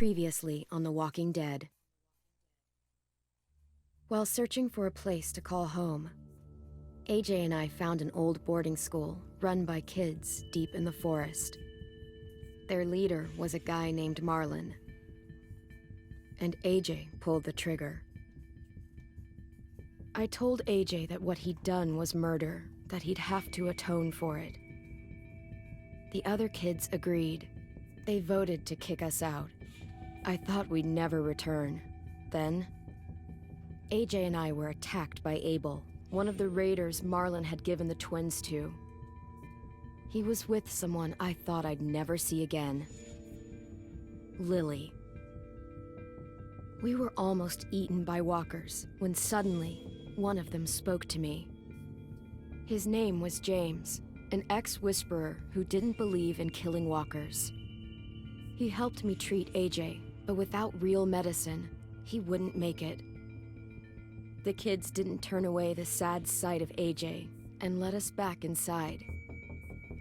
Previously on The Walking Dead. While searching for a place to call home, AJ and I found an old boarding school run by kids deep in the forest. Their leader was a guy named Marlon, and AJ pulled the trigger. I told AJ that what he'd done was murder, that he'd have to atone for it. The other kids agreed. They voted to kick us out. I thought we'd never return. Then, AJ and I were attacked by Abel, one of the raiders Marlon had given the twins to. He was with someone I thought I'd never see again. Lily. We were almost eaten by walkers when suddenly, one of them spoke to me. His name was James, an ex-whisperer who didn't believe in killing walkers. He helped me treat AJ, but without real medicine, he wouldn't make it. The kids didn't turn away the sad sight of AJ and let us back inside.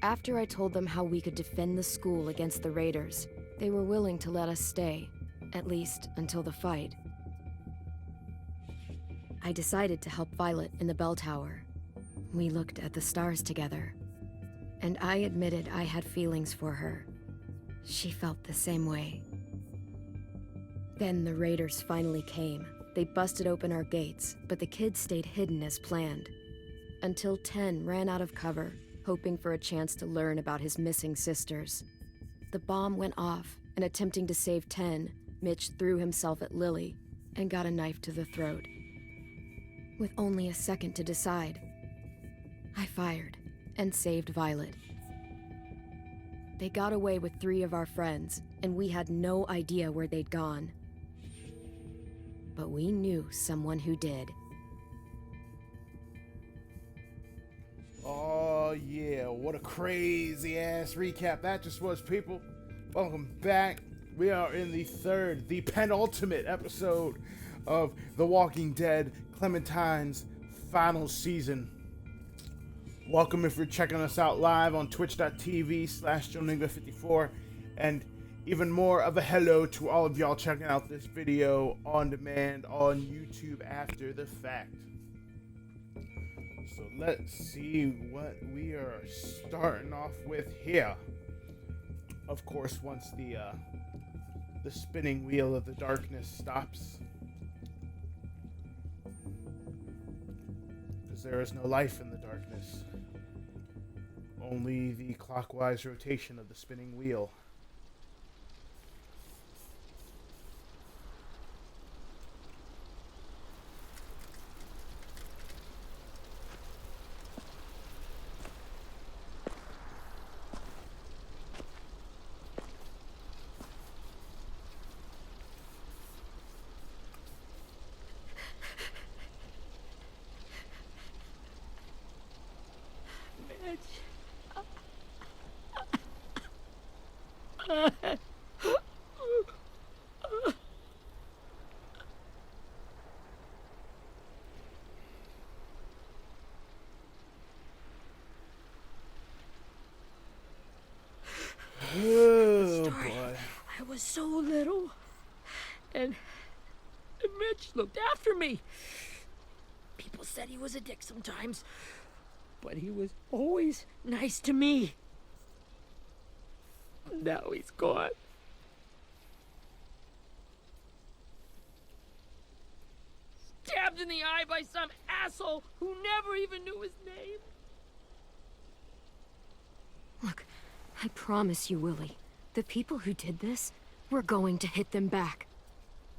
After I told them how we could defend the school against the raiders, they were willing to let us stay, at least until the fight. I decided to help Violet in the bell tower. We looked at the stars together, and I admitted I had feelings for her. She felt the same way. Then the raiders finally came. They busted open our gates, but the kids stayed hidden as planned. Until 10 ran out of cover, hoping for a chance to learn about his missing sisters. The bomb went off, and attempting to save 10, Mitch threw himself at Lily and got a knife to the throat. With only a second to decide, I fired and saved Violet. They got away with 3 of our friends, and we had no idea where they'd gone. But we knew someone who did. Oh yeah, what a crazy ass recap that just was, people. Welcome back. We are in the penultimate episode of The Walking Dead, Clementine's final season. Welcome if you're checking us out live on twitch.tv/JoeNigma54, and even more of a hello to all of y'all checking out this video on demand on YouTube after the fact. So let's see what we are starting off with here. Of course, once the spinning wheel of the darkness stops, because there is no life in the darkness, only the clockwise rotation of the spinning wheel. Oh boy. I was so little, and Mitch looked after me. People said he was a dick sometimes, but he was always nice to me. Now he's gone. Stabbed in the eye by some asshole who never even knew his name. Look, I promise you, Willie, the people who did this, we're going to hit them back.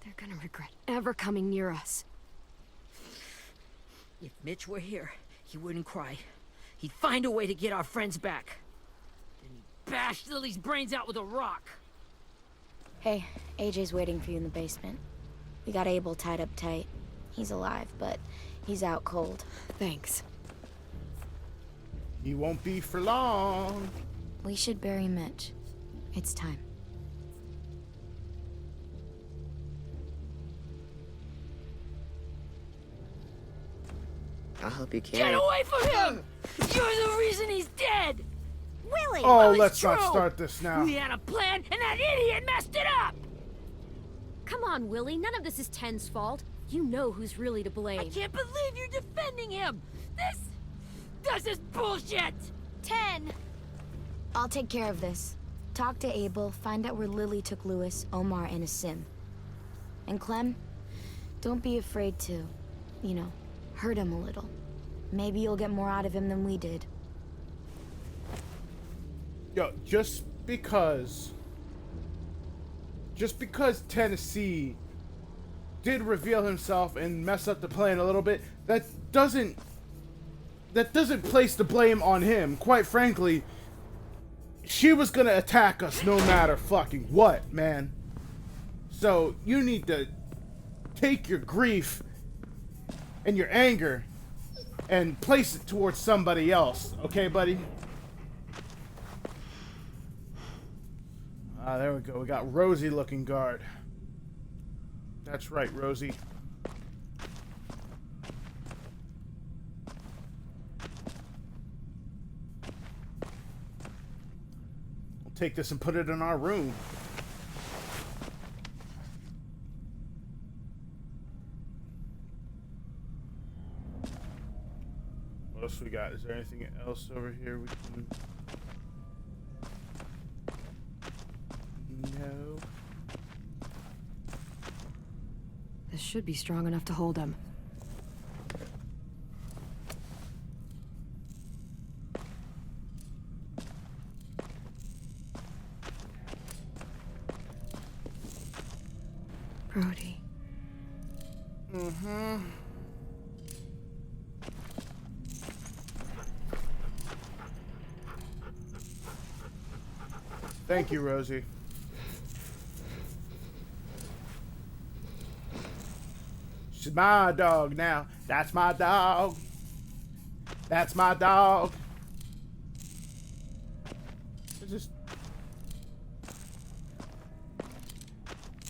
They're gonna regret ever coming near us. If Mitch were here, he wouldn't cry. He'd find a way to get our friends back. Then he'd bash Lily's brains out with a rock. Hey, AJ's waiting for you in the basement. We got Abel tied up tight. He's alive, but he's out cold. Thanks. He won't be for long. We should bury Mitch. It's time. I'll help you carry. Get away from him! You're the reason he's dead! Willie! Oh, Well, let's it's not true. start this now. We had a plan, and that idiot messed it up! on, Willie. None of this is Ten's fault. You know who's really to blame. I can't believe you're defending him! This is bullshit! 10! I'll take care of this. Talk to Abel, find out where Lily took Lewis, Omar, and Asim. And Clem, don't be afraid to, you know, hurt him a little. Maybe you'll get more out of him than we did. Yo, just because Tennessee did reveal himself and mess up the plan a little bit, that doesn't place the blame on him. Quite frankly, she was gonna attack us no matter fucking what, man. So you need to take your grief and your anger and place it towards somebody else, okay, buddy? Ah, there we go. We got Rosie looking guard. That's right, Rosie. We'll take this and put it in our room. What else we got? Is there anything else over here we can... No. This should be strong enough to hold him. Brody. Mm-hmm. Thank you, Rosie. She's my dog now. That's my dog. That's my dog. It's just...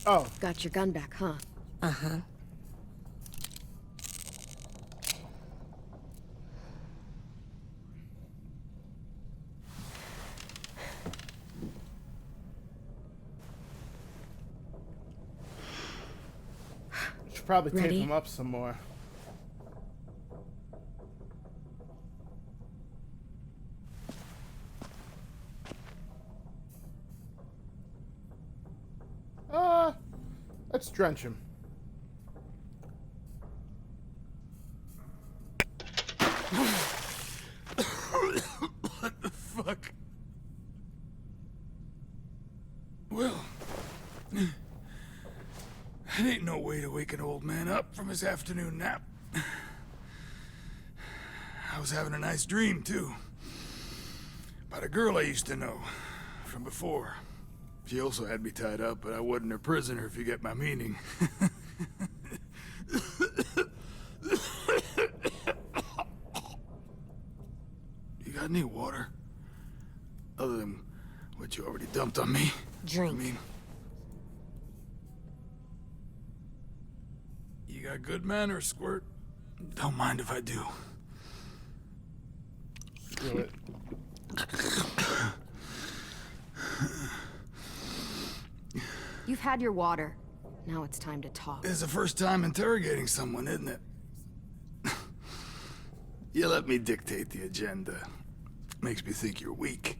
Oh. Got your gun back, huh? Uh-huh. Should probably tape Ready? him up some more. Let's drench him. What the fuck? Well, that ain't no way to wake an old man up from his afternoon nap. I was having a nice dream, too. About a girl I used to know from before. She also had me tied up, but I wasn't her prisoner, if you get my meaning. You got any water? Other than what you already dumped on me? Drink. I mean... You got good manners, Squirt. Don't mind if I do. Do it. You've had your water. Now it's time to talk. It's the first time interrogating someone, isn't it? You let me dictate the agenda. Makes me think you're weak.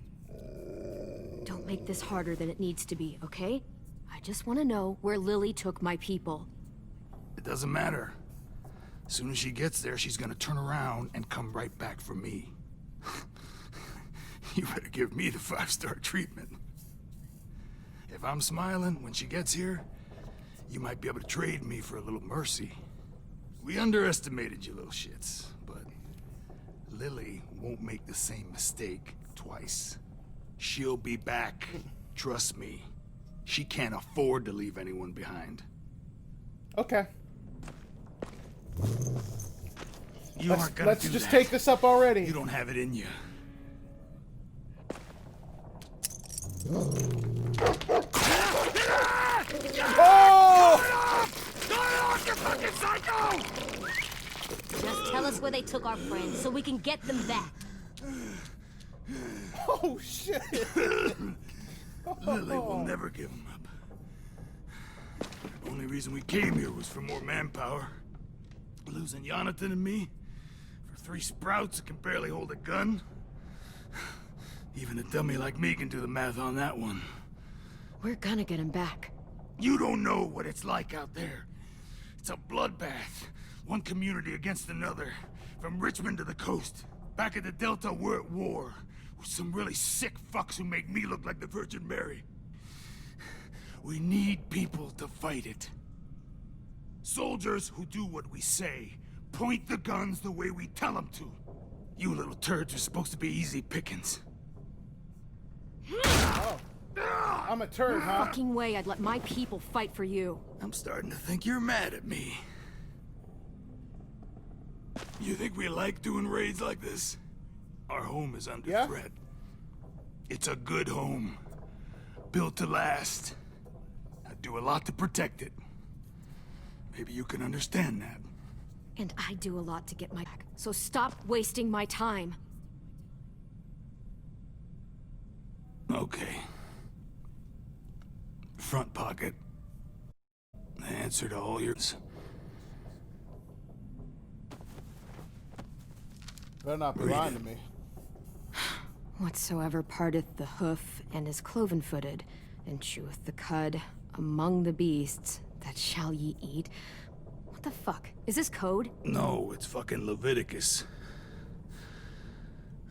Don't make this harder than it needs to be, okay? I just want to know where Lily took my people. It doesn't matter. As soon as she gets there, she's gonna turn around and come right back for me. You better give me the 5-star treatment. If I'm smiling when she gets here, you might be able to trade me for a little mercy. We underestimated you little shits, but Lily won't make the same mistake twice. She'll be back. Trust me. She can't afford to leave anyone behind. Okay. You aren't gonna Let's do just that. take this up already. You don't have it in you. Oh! Just tell us where they took our friends so we can get them back. Oh shit! Lily will never give him up. Only reason we came here was for more manpower. Losing Jonathan and me for 3 sprouts that can barely hold a gun. Even a dummy like me can do the math on that one. We're gonna get him back. You don't know what it's like out there. It's a bloodbath. One community against another. From Richmond to the coast. Back at the Delta, we're at war. With some really sick fucks who make me look like the Virgin Mary. We need people to fight it. Soldiers who do what we say. Point the guns the way we tell them to. You little turds are supposed to be easy pickings. Oh. I'm a turd, huh? Fucking way I'd let my people fight for you. I'm starting to think you're mad at me. You think we like doing raids like this? Our home is under threat. It's a good home. Built to last. I do a lot to protect it. Maybe you can understand that. And I do a lot to get my back. So stop wasting my time. Okay. Front pocket. The answer to all yours. Better not be lying to me. Whatsoever parteth the hoof and is cloven-footed, and cheweth the cud among the beasts, that shall ye eat. What the fuck? Is this code? No, it's fucking Leviticus.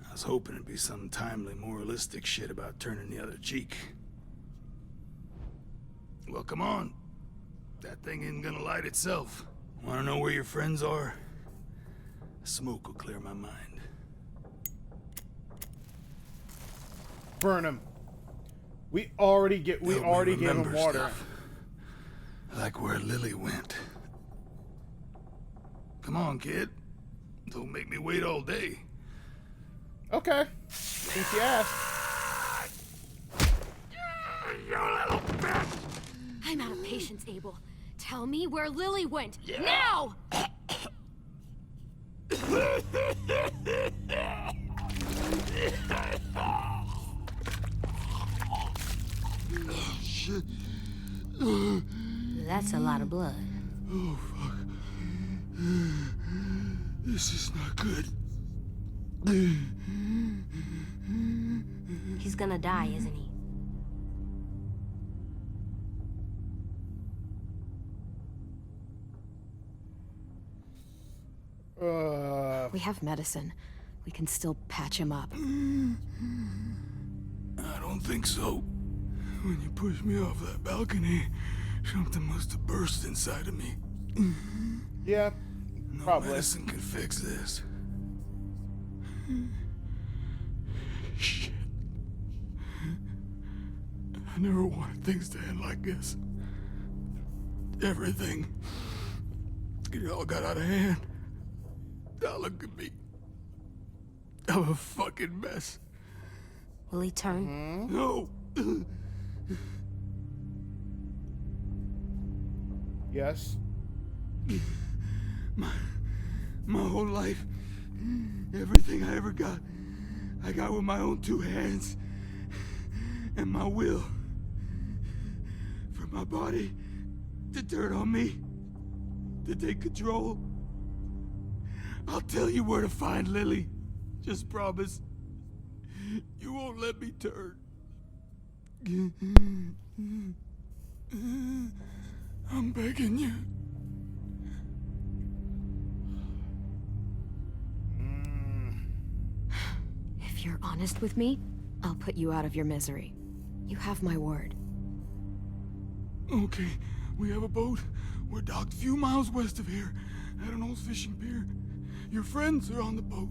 I was hoping it'd be some timely, moralistic shit about turning the other cheek. Well, come on. That thing ain't gonna light itself. Wanna know where your friends are? Smoke will clear my mind. Burn him. We already gave him water. Stuff. Like where Lily went. Come on, kid. Don't make me wait all day. Okay. Since you asked. You little bitch! I'm out of patience, Abel. Tell me where Lily went. Now! Shit. That's a lot of blood. Oh, fuck. This is not good. He's gonna die, isn't he? We have medicine. We can still patch him up. I don't think so. When you pushed me off that balcony, something must have burst inside of me. Yeah, No probably. medicine can fix this. Shit. I never wanted things to end like this. Everything. It all got out of hand. Now look at me. I'm a fucking mess. Will he turn? No. Yes. My whole life, everything I ever got, I got with my own 2 hands and my will. For my body to turn on me, to take control. I'll tell you where to find Lily. Just promise you won't let me turn. I'm begging you. If you're honest with me, I'll put you out of your misery. You have my word. Okay, we have a boat. We're docked a few miles west of here, at an old fishing pier. Your friends are on the boat.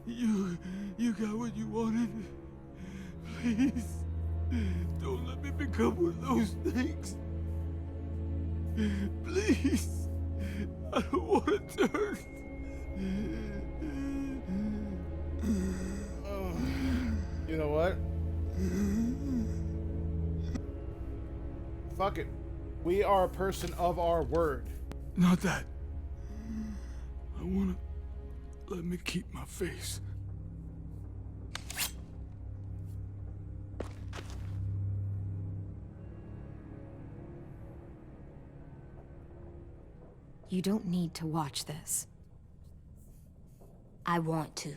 You got what you wanted. Please, don't let me become one of those things. Please, I don't want to turn. You know what? Fuck it. We are a person of our word. Not that. I wanna let me keep my face. You don't need to watch this. I want to.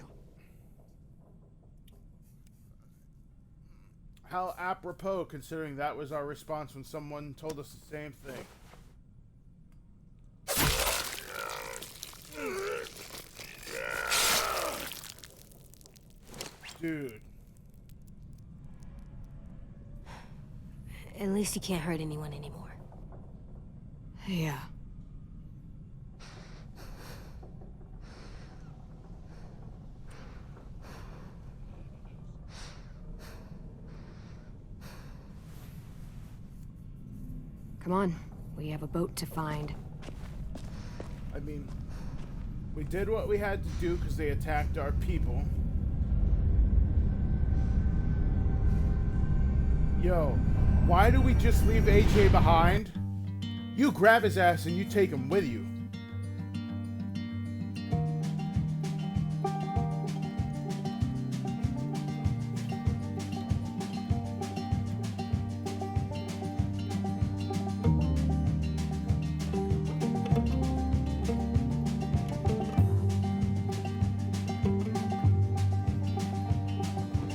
How apropos, considering that was our response when someone told us the same thing. Dude. At least you can't hurt anyone anymore. Yeah. Come on, we have a boat to find. I mean, we did what we had to do because they attacked our people. Yo, why do we just leave AJ behind? You grab his ass and you take him with you.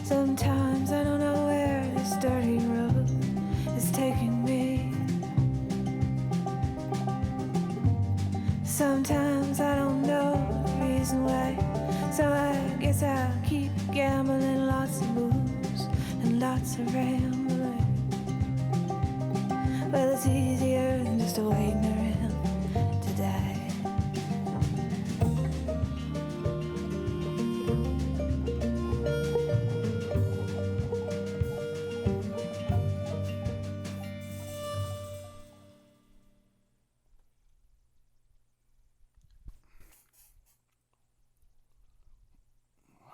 Sometimes I don't know where this dirty road is taking me. Sometimes I don't know the reason why. So I guess I'll keep gambling, lots of moves and lots of rambling. Well, it's easier than just waiting around to die.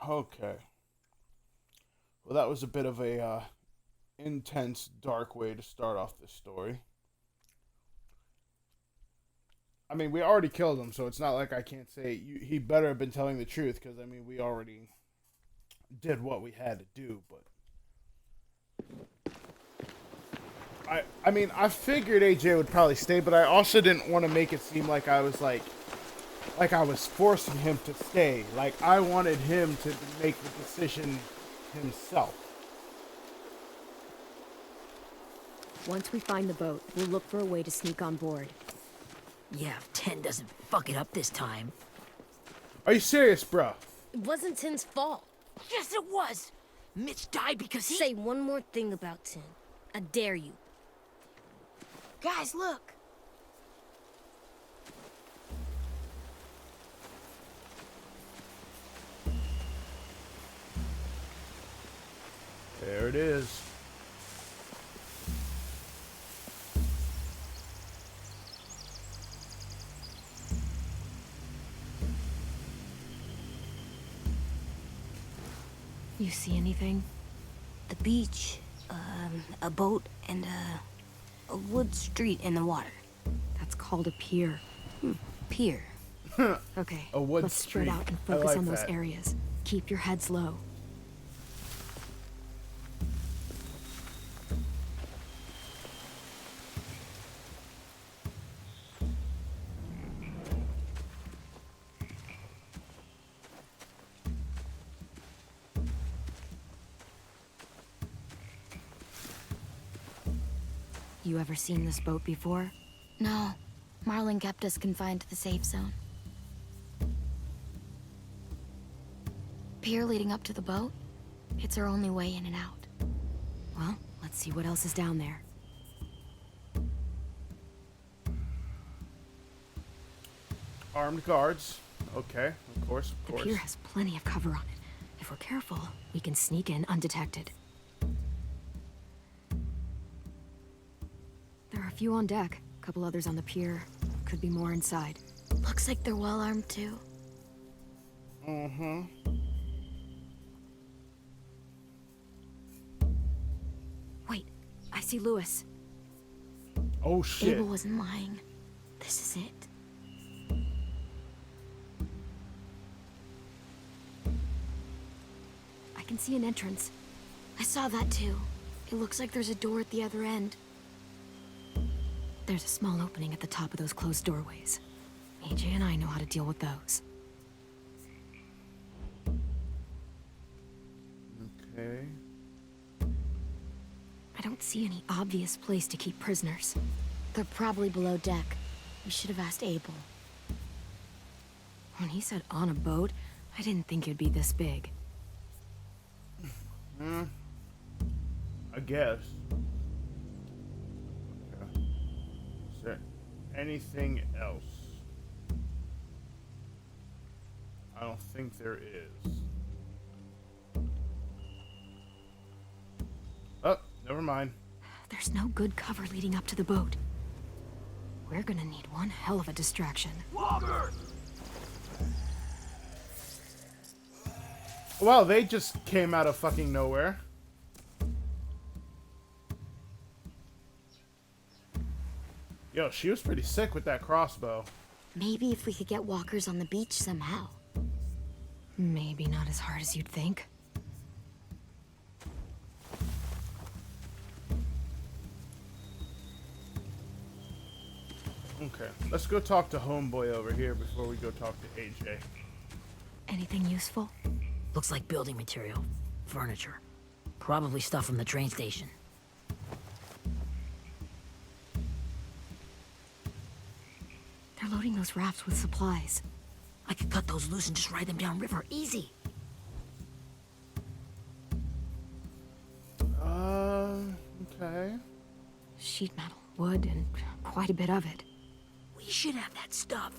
Okay. Well, that was a bit of a intense, dark way to start off this story. I mean, we already killed him, so it's not like I can't say he better have been telling the truth, because, I mean, we already did what we had to do, but... I mean, I figured AJ would probably stay, but I also didn't want to make it seem like I was, like I was forcing him to stay. Like, I wanted him to make the decision himself. Once we find the boat, we'll look for a way to sneak on board. Yeah, if 10 doesn't fuck it up this time. Are you serious, bro? It wasn't Tin's fault. Yes, it was! Mitch died because he... Say one more thing about Tin. I dare you. Guys, look. There it is. You see anything? The beach, a boat, and a wood street in the water. That's called a pier. Pier. Okay, A wood let's spread street. out and I focus like on those that. areas. Keep your heads low. You ever seen this boat before? No, Marlin kept us confined to the safe zone. Pier leading up to the boat? It's our only way in and out. Well, let's see what else is down there. Armed guards. Okay, of course, of The course. pier has plenty of cover on it. If we're careful, we can sneak in undetected. There are a few on deck, a couple others on the pier. Could be more inside. Looks like they're well armed too. Mm-hmm. Wait, I see Lewis. Oh, shit. Abel wasn't lying. This is it. I can see an entrance. I saw that too. It looks like there's a door at the other end. There's a small opening at the top of those closed doorways. AJ and I know how to deal with those. Okay. I don't see any obvious place to keep prisoners. They're probably below deck. We should have asked Abel. When he said on a boat, I didn't think it'd be this big. I guess. Okay. Is there anything else? I don't think there is. Oh, never mind. There's no good cover leading up to the boat. We're gonna need one hell of a distraction. Walker! Well, they just came out of fucking nowhere. Yo, she was pretty sick with that crossbow. Maybe if we could get walkers on the beach somehow. Maybe not as hard as you'd think. Okay, let's go talk to Homeboy over here before we go talk to AJ. Anything useful? Looks like building material. Furniture. Probably stuff from the train station. They're loading those rafts with supplies. I could cut those loose and just ride them downriver. Easy. Okay. Sheet metal, wood, and quite a bit of it. We should have that stuff.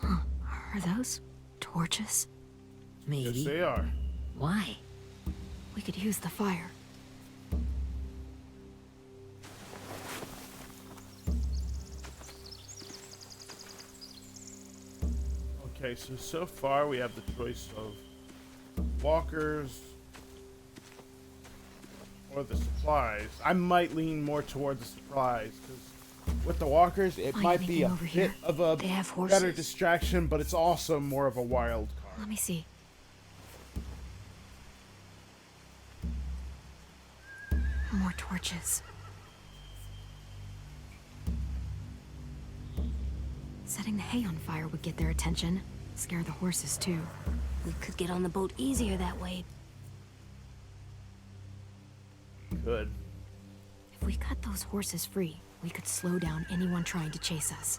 Are those torches? Maybe. Yes, they are. Why? We could use the fire. Okay, so far we have the choice of walkers or the supplies. I might lean more toward the supplies, because with the walkers, it Find might be a anything over bit here? of a They have better horses. distraction, but it's also more of a wild card. Let me see. More torches. Setting the hay on fire would get their attention. Scare the horses, too. We could get on the boat easier that way. Good. If we cut those horses free, we could slow down anyone trying to chase us.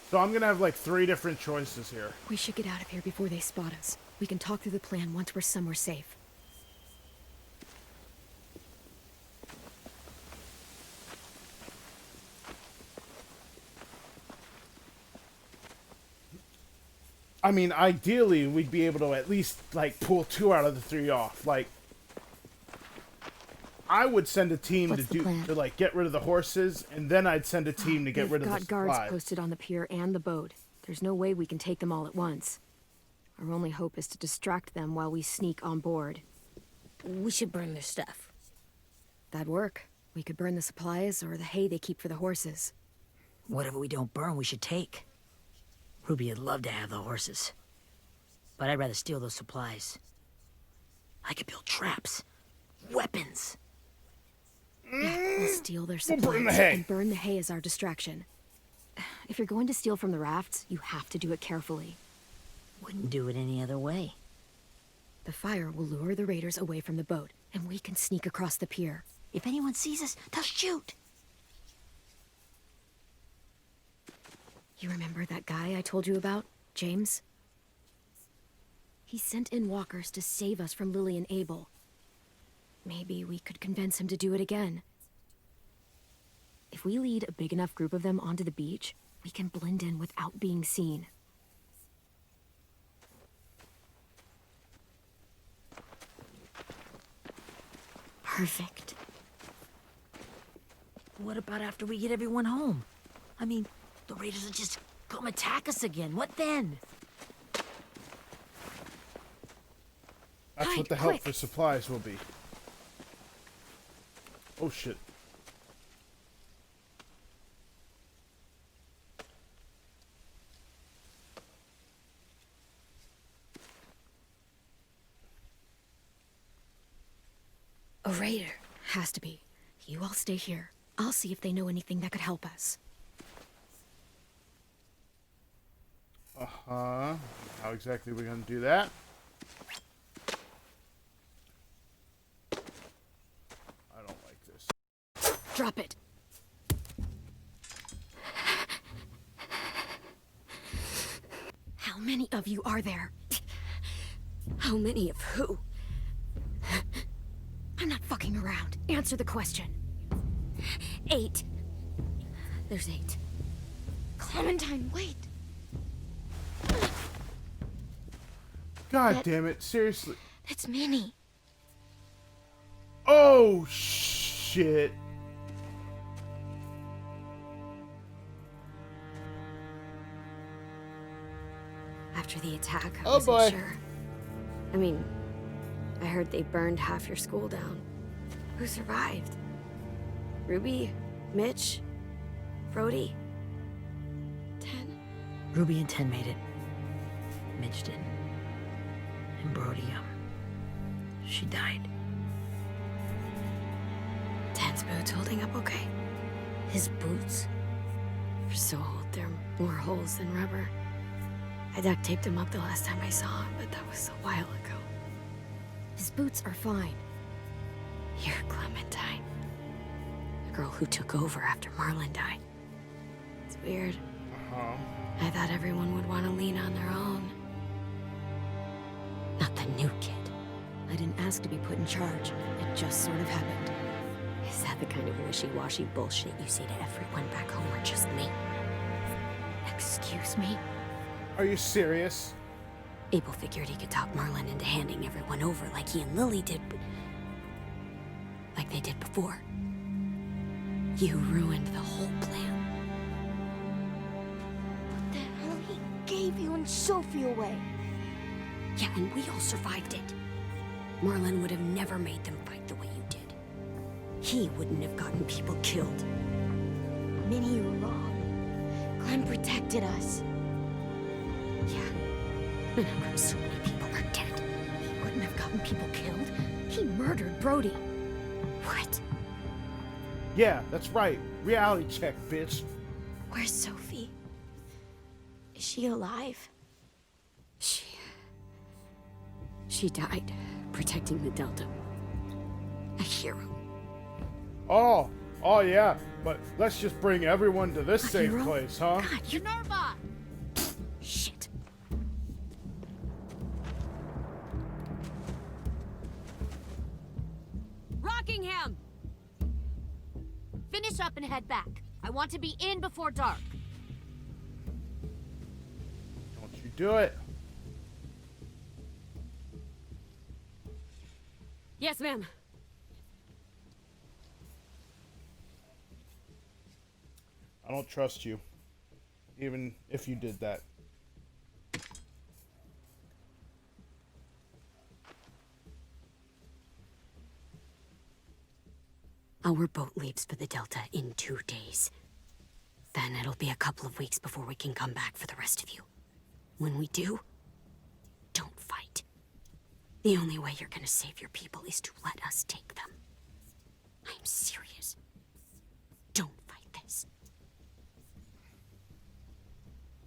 So I'm gonna have like 3 different choices here. We should get out of here before they spot us. We can talk through the plan once we're somewhere safe. I mean, ideally, we'd be able to at least, like, pull 2 out of the 3 off. Like, I would send a team What's the plan? to, like, get rid of the horses, and then I'd send a team to get They've rid of the got guards supplies. posted on the pier and the boat. There's no way we can take them all at once. Our only hope is to distract them while we sneak on board. We should burn their stuff. That'd work. We could burn the supplies or the hay they keep for the horses. Whatever we don't burn, we should take. Ruby would love to have the horses. But I'd rather steal those supplies. I could build traps. Weapons. Yeah, we'll steal their We'll supplies burn the hay. and burn the hay as our distraction. If you're going to steal from the rafts, you have to do it carefully. Wouldn't do it any other way. The fire will lure the raiders away from the boat, and we can sneak across the pier. If anyone sees us, they'll shoot. You remember that guy I told you about, James? He sent in walkers to save us from Lily and Abel. Maybe we could convince him to do it again. If we lead a big enough group of them onto the beach, we can blend in without being seen. Perfect. What about after we get everyone home? I mean, the raiders will just come attack us again. What then? That's Hide, what the help quick. for supplies will be. Oh shit. A raider. Has to be. You all stay here. I'll see if they know anything that could help us. Uh-huh. How exactly are we gonna do that? I don't like this. Drop it. How many of you are there? How many of who? I'm not fucking around. Answer the question. 8. There's 8. Clementine, wait. God damn it, seriously. That's Minnie. Oh, shit. After the attack, I Oh, wasn't boy. sure. I mean, I heard they burned half your school down. Who survived? Ruby? Mitch? Brody? 10? Ruby and 10 made it. Mitch didn't. And Brody, she died. 10's boots holding up okay? His boots? They're so old, there are more holes than rubber. I duct taped him up the last time I saw him, but that was a while ago. His boots are fine. You're Clementine. The girl who took over after Marlon died. It's weird. Uh-huh. I thought everyone would want to lean on their own. Not the new kid. I didn't ask to be put in charge. It just sort of happened. Is that the kind of wishy-washy bullshit you say to everyone back home, or just me? Excuse me? Are you serious? Abel figured he could talk Marlon into handing everyone over like he and Lily did, like they did before. You ruined the whole plan. What the hell? He gave you and Sophie away. Yeah, and we all survived it. Marlon would have never made them fight the way you did. He wouldn't have gotten people killed. Minnie, you're wrong. Clem protected us. Yeah, and how come so many people are dead? He wouldn't have gotten people killed. He murdered Brody. What? Yeah, that's right. Reality check, bitch. Where's Sophie? Is she alive? She died protecting the Delta. A hero. Oh yeah. But let's just bring everyone to this safe hero? place, huh? God, you... Minerva! Shit. Rockingham! Finish up and head back. I want to be in before dark. Don't you do it. Yes, ma'am. I don't trust you. Even if you did that. Our boat leaves for the Delta in 2 days. Then it'll be a couple of weeks before we can come back for the rest of you. When we do, don't fight. The only way you're gonna save your people is to let us take them. I'm serious. Don't fight this.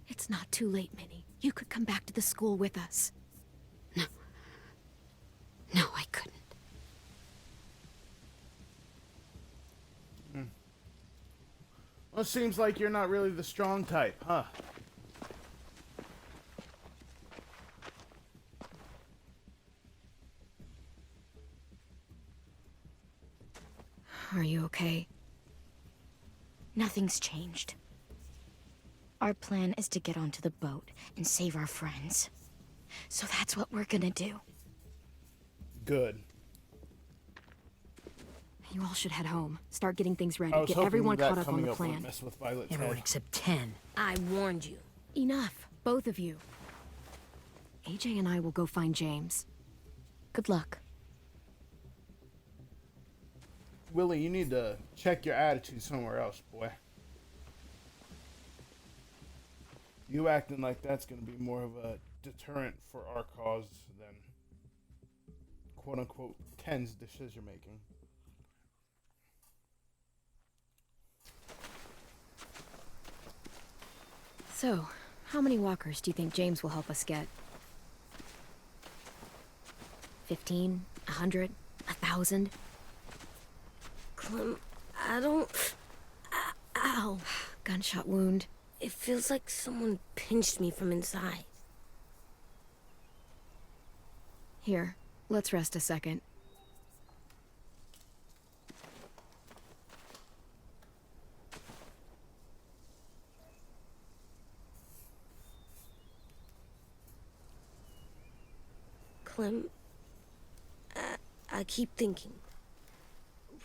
It's not too late, Minnie. You could come back to the school with us. No, I couldn't. Well, it seems like you're not really the strong type, huh? Are you okay? Nothing's changed. Our plan is to get onto the boat and save our friends. So that's what we're gonna do. Good. You all should head home. Start getting things ready. I was Get hoping everyone that caught up on coming the up would plan. mess with Violet's Everyone head. except 10. I warned you. Enough, both of you. AJ and I will go find James. Good luck. Willie, you need to check your attitude somewhere else, boy. You acting like that's going to be more of a deterrent for our cause than quote-unquote Ken's decision-making. So, how many walkers do you think James will help us get? 15? 100? 1,000? Clem, I don't... Ow. Gunshot wound. It feels like someone pinched me from inside. Here, let's rest a second. Clem, I keep thinking.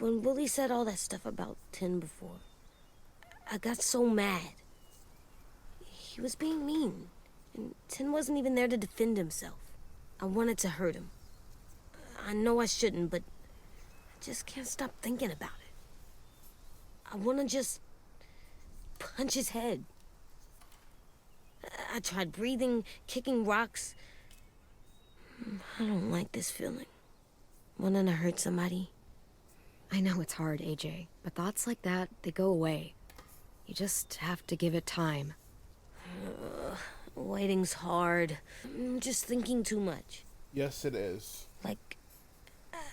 When Willie said all that stuff about Tin before, I got so mad. He was being mean, and Tin wasn't even there to defend himself. I wanted to hurt him. I know I shouldn't, but I just can't stop thinking about it. I want to just punch his head. I tried breathing, kicking rocks. I don't like this feeling. Wanting to hurt somebody. I know it's hard, AJ, but thoughts like that, they go away. You just have to give it time. Waiting's hard. I'm just thinking too much. Yes, it is. Like,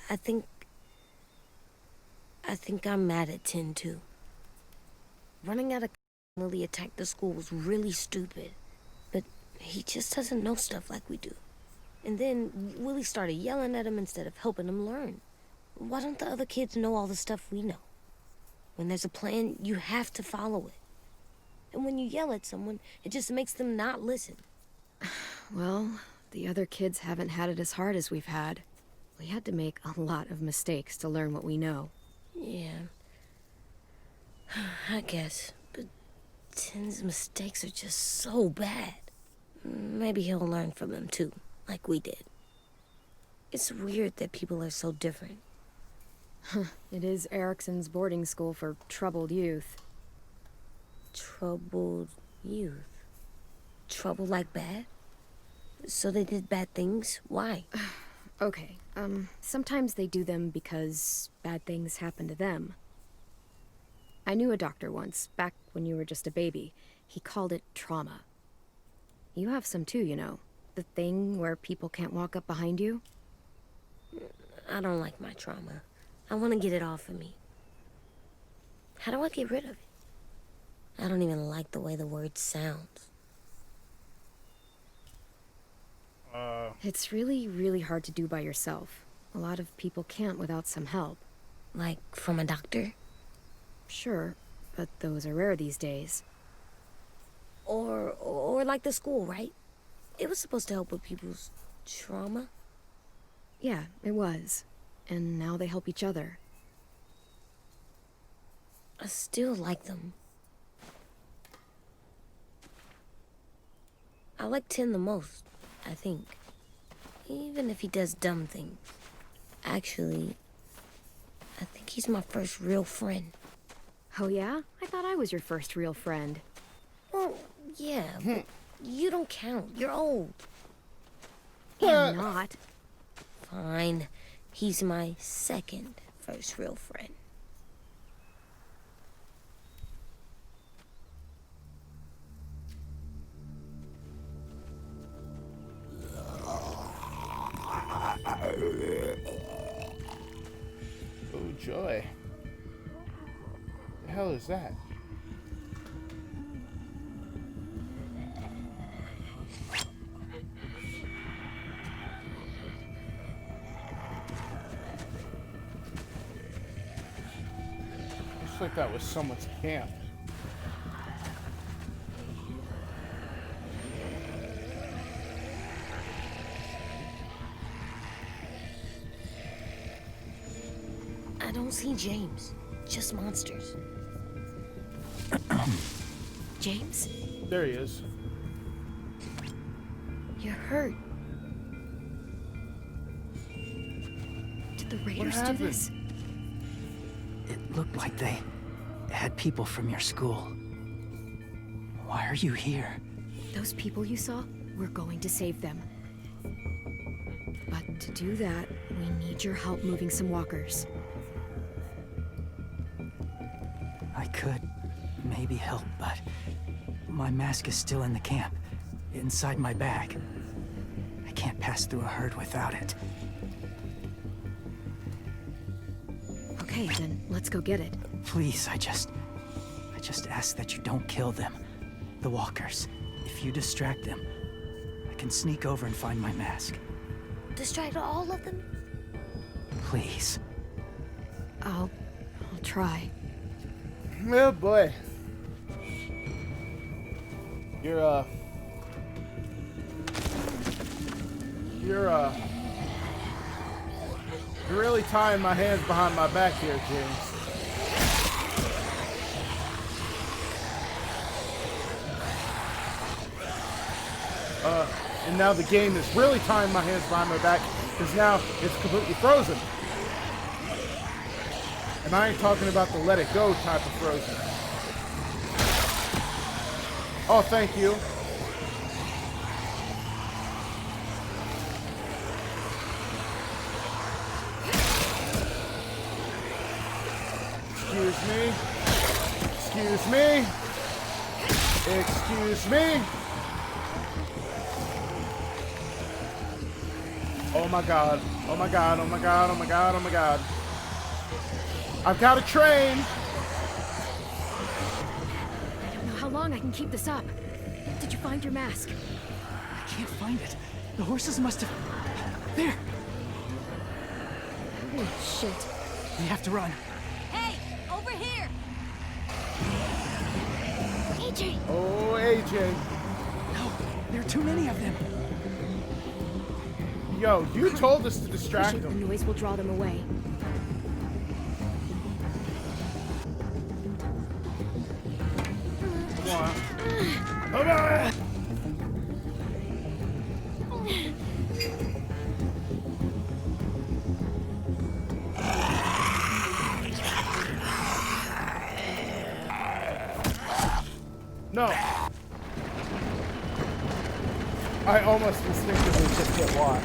I think I'm mad at Tin, too. Running out of Lily attacked the school was really stupid. But he just doesn't know stuff like we do. And then Willie started yelling at him instead of helping him learn. Why don't the other kids know all the stuff we know? When there's a plan, you have to follow it. And when you yell at someone, it just makes them not listen. Well, the other kids haven't had it as hard as we've had. We had to make a lot of mistakes to learn what we know. Yeah. I guess. But Tin's mistakes are just so bad. Maybe he'll learn from them too, like we did. It's weird that people are so different. It is Erickson's boarding school for troubled youth. Troubled youth? Trouble like bad? So they did bad things? Why? Okay, sometimes they do them because bad things happen to them. I knew a doctor once, back when you were just a baby. He called it trauma. You have some too, you know. The thing where people can't walk up behind you. I don't like my trauma. I want to get it off of me. How do I get rid of it? I don't even like the way the word sounds. It's really, really hard to do by yourself. A lot of people can't without some help. Like from a doctor? Sure, but those are rare these days. Or like the school, right? It was supposed to help with people's trauma. Yeah, it was. And now they help each other. I still like them. I like Tin the most, I think. Even if he does dumb things. Actually, I think he's my first real friend. Oh yeah? I thought I was your first real friend. Well, yeah, but you don't count. You're old. I'm not. Fine. He's my second first real friend. Oh, joy. The hell is that? Looks like that was someone's camp. I don't see James. Just monsters. James? There he is. You're hurt. Did the Raiders do happened? this? It looked like they had people from your school. Why are you here? Those people you saw, we're going to save them. But to do that, we need your help moving some walkers. I could maybe help, but My mask is still in the camp, inside my bag. I can't pass through a herd without it. Okay, then let's go get it. Please, I just ask that you don't kill them. The walkers. If you distract them, I can sneak over and find my mask. Distract all of them? Please. I'll try. Oh boy. You're really tying my hands behind my back here, James. And now the game is really tying my hands behind my back because now it's completely frozen. And I ain't talking about the let it go type of frozen. Oh, thank you. Excuse me. Excuse me. Excuse me. Oh my god. Oh my god. Oh my god. Oh my god. Oh my god. I've got a train. I don't know how long I can keep this up. Did you find your mask? I can't find it. The horses must have... There! Holy shit. We have to run. Hey, over here! AJ! Oh, AJ. No, there are too many of them. Yo, you told us to distract Push it, the them. noise will draw them away. Come on. Come on. No. I almost instinctively just hit Y.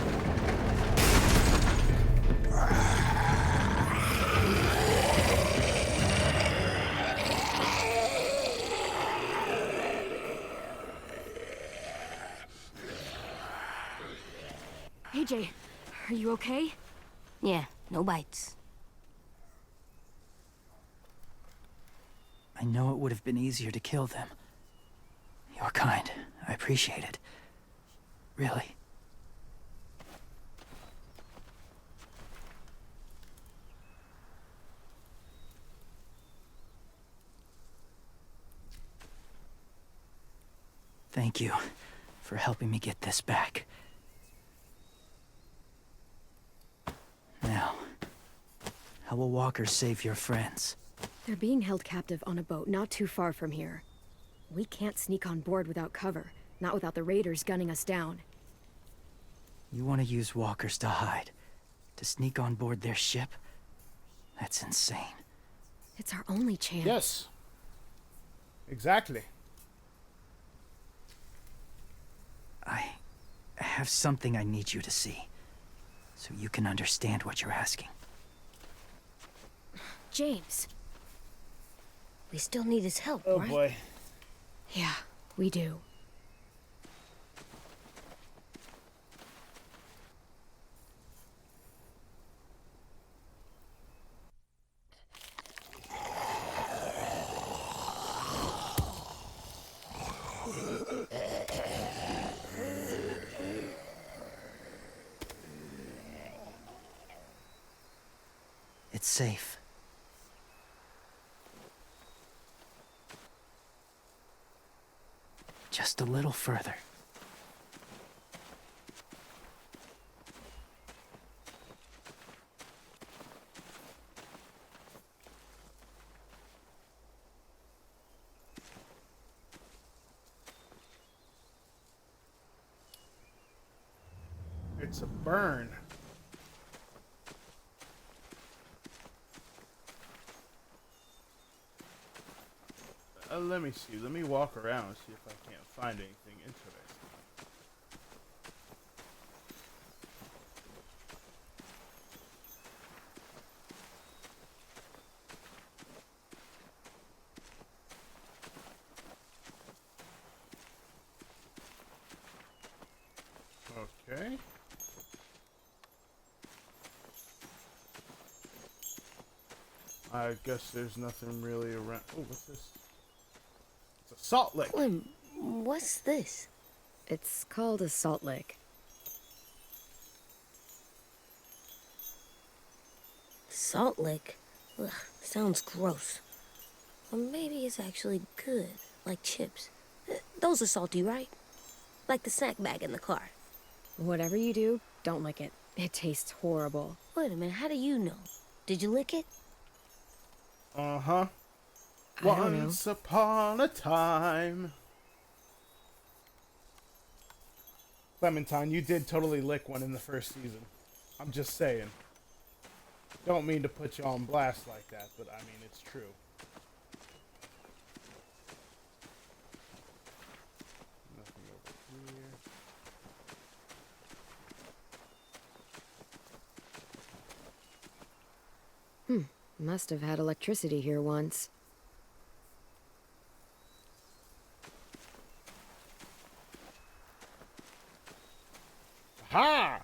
AJ, are you okay? Yeah, no bites. I know it would have been easier to kill them. You're kind. I appreciate it. Really. Thank you for helping me get this back. Now, how will walkers save your friends? They're being held captive on a boat not too far from here. We can't sneak on board without cover, not without the raiders gunning us down. You want to use walkers to hide? To sneak on board their ship? That's insane. It's our only chance. Yes. Exactly. I have something I need you to see, so you can understand what you're asking. James. We still need his help, Oh right? boy. Yeah, we do. It's safe. Just a little further. It's a burn. Let me see. Let me walk around and see if I can't find anything interesting. Okay. I guess there's nothing really around. Oh, what's this? It's a salt lick. Clem, what's this? It's called a salt lick. Salt lick? Ugh, sounds gross. Or maybe it's actually good, like chips. Those are salty, right? Like the snack bag in the car. Whatever you do, don't lick it. It tastes horrible. Wait a minute, how do you know? Did you lick it? Uh-huh. I don't know. Once upon a time. Clementine, you did totally lick one in the first season. I'm just saying. Don't mean to put you on blast like that, but I mean, it's true. Nothing over here. Must have had electricity here once. Ha!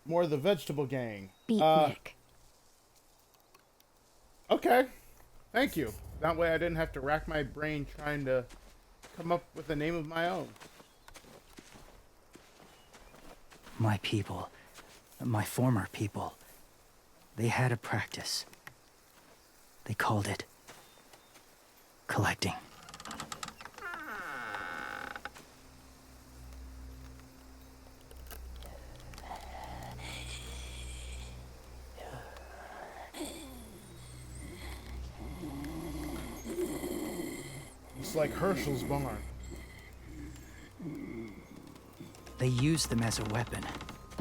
More of the vegetable gang. Beatnik. Okay. Thank you. That way I didn't have to rack my brain trying to come up with a name of my own. My people, my former people, they had a practice. They called it collecting. It's like Herschel's barn. They use them as a weapon.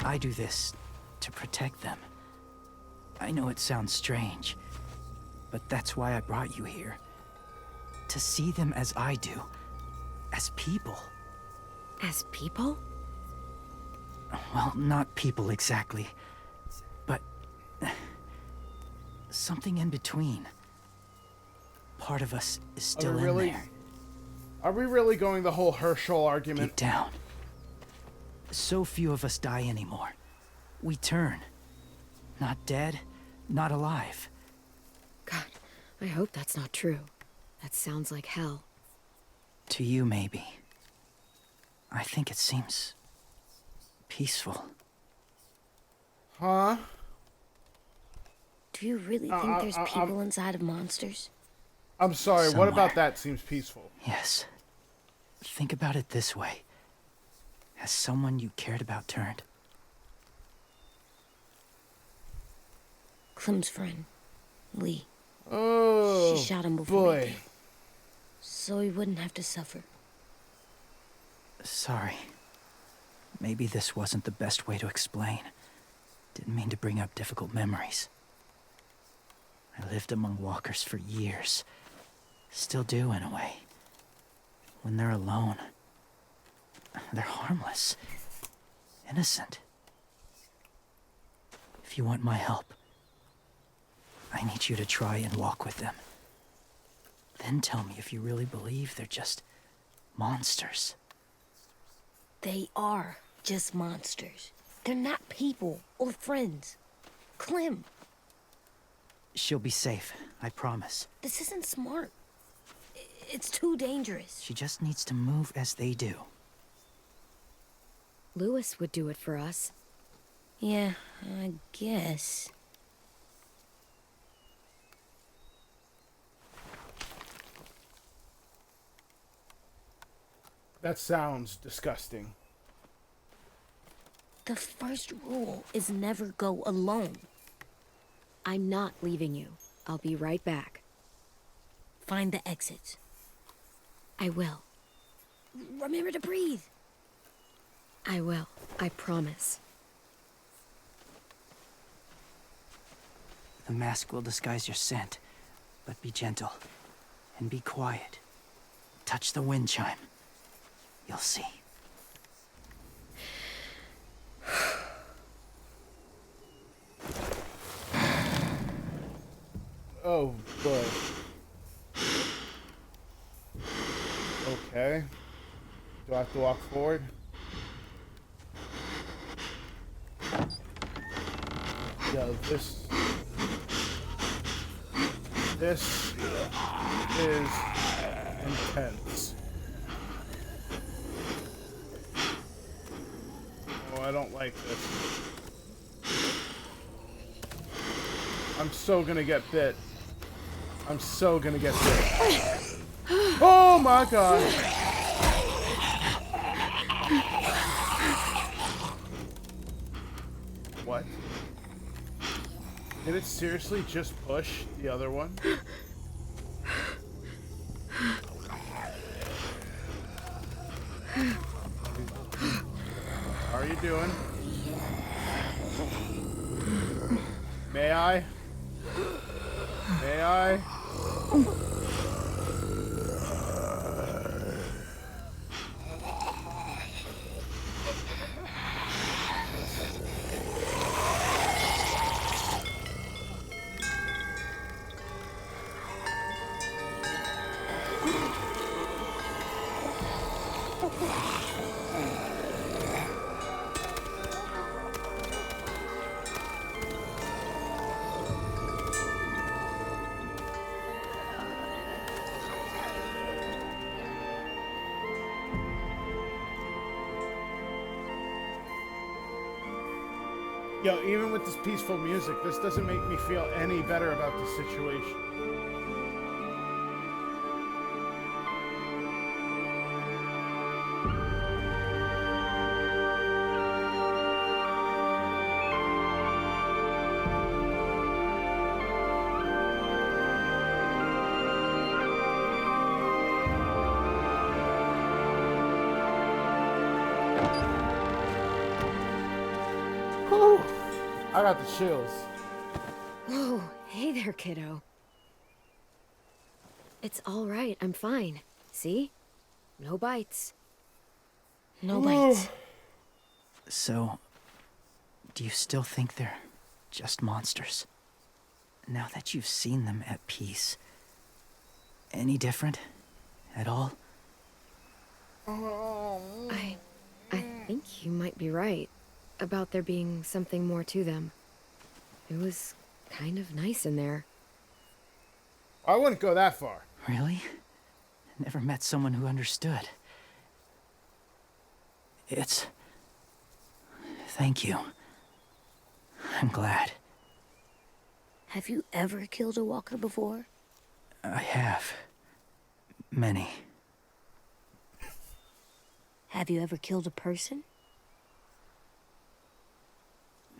I do this to protect them. I know it sounds strange, but that's why I brought you here. To see them as I do, as people. As people? Well, not people exactly, but something in between. Part of us is still in there. Are we really going the whole Herschel argument? Deep down. So few of us die anymore. We turn. Not dead, not alive. God, I hope that's not true. That sounds like hell. To you, maybe. I think it seems peaceful. Huh? Do you really think there's people inside of monsters? I'm sorry, Somewhere. what about that seems peaceful? Yes. Think about it this way. Has someone you cared about turned? Clem's friend, Lee. Oh, She shot him before he boy. did, so he wouldn't have to suffer. Sorry. Maybe this wasn't the best way to explain. Didn't mean to bring up difficult memories. I lived among walkers for years. Still do, in a way. When they're alone, they're harmless. Innocent. If you want my help, I need you to try and walk with them. Then tell me if you really believe they're just monsters. They are just monsters. They're not people or friends. Clem, She'll be safe, I promise. this isn't smart. It's too dangerous. She just needs to move as they do. Lewis would do it for us. Yeah, I guess. That sounds disgusting. The first rule is never go alone. I'm not leaving you. I'll be right back. Find the exits. I will. Remember to breathe. I will. I promise. The mask will disguise your scent, but be gentle and be quiet. Touch the wind chime. You'll see. Oh, boy. Okay. Do I have to walk forward? Yo, this is intense. Oh, I don't like this. I'm so gonna get bit. I'm so gonna get bit. Oh my god! What? Did it seriously just push the other one? How are you doing? May I? May I? Yo, even with this peaceful music, this doesn't make me feel any better about the situation. Whew. I got the chills. Whoa, hey there, kiddo. It's all right, I'm fine. See? No bites. No bites. So, do you still think they're just monsters? Now that you've seen them at peace, any different at all? I think you might be right about there being something more to them. It was kind of nice in there. I wouldn't go that far. Really? Never met someone who understood. Thank you. I'm glad. Have you ever killed a walker before? I have. Many. Have you ever killed a person?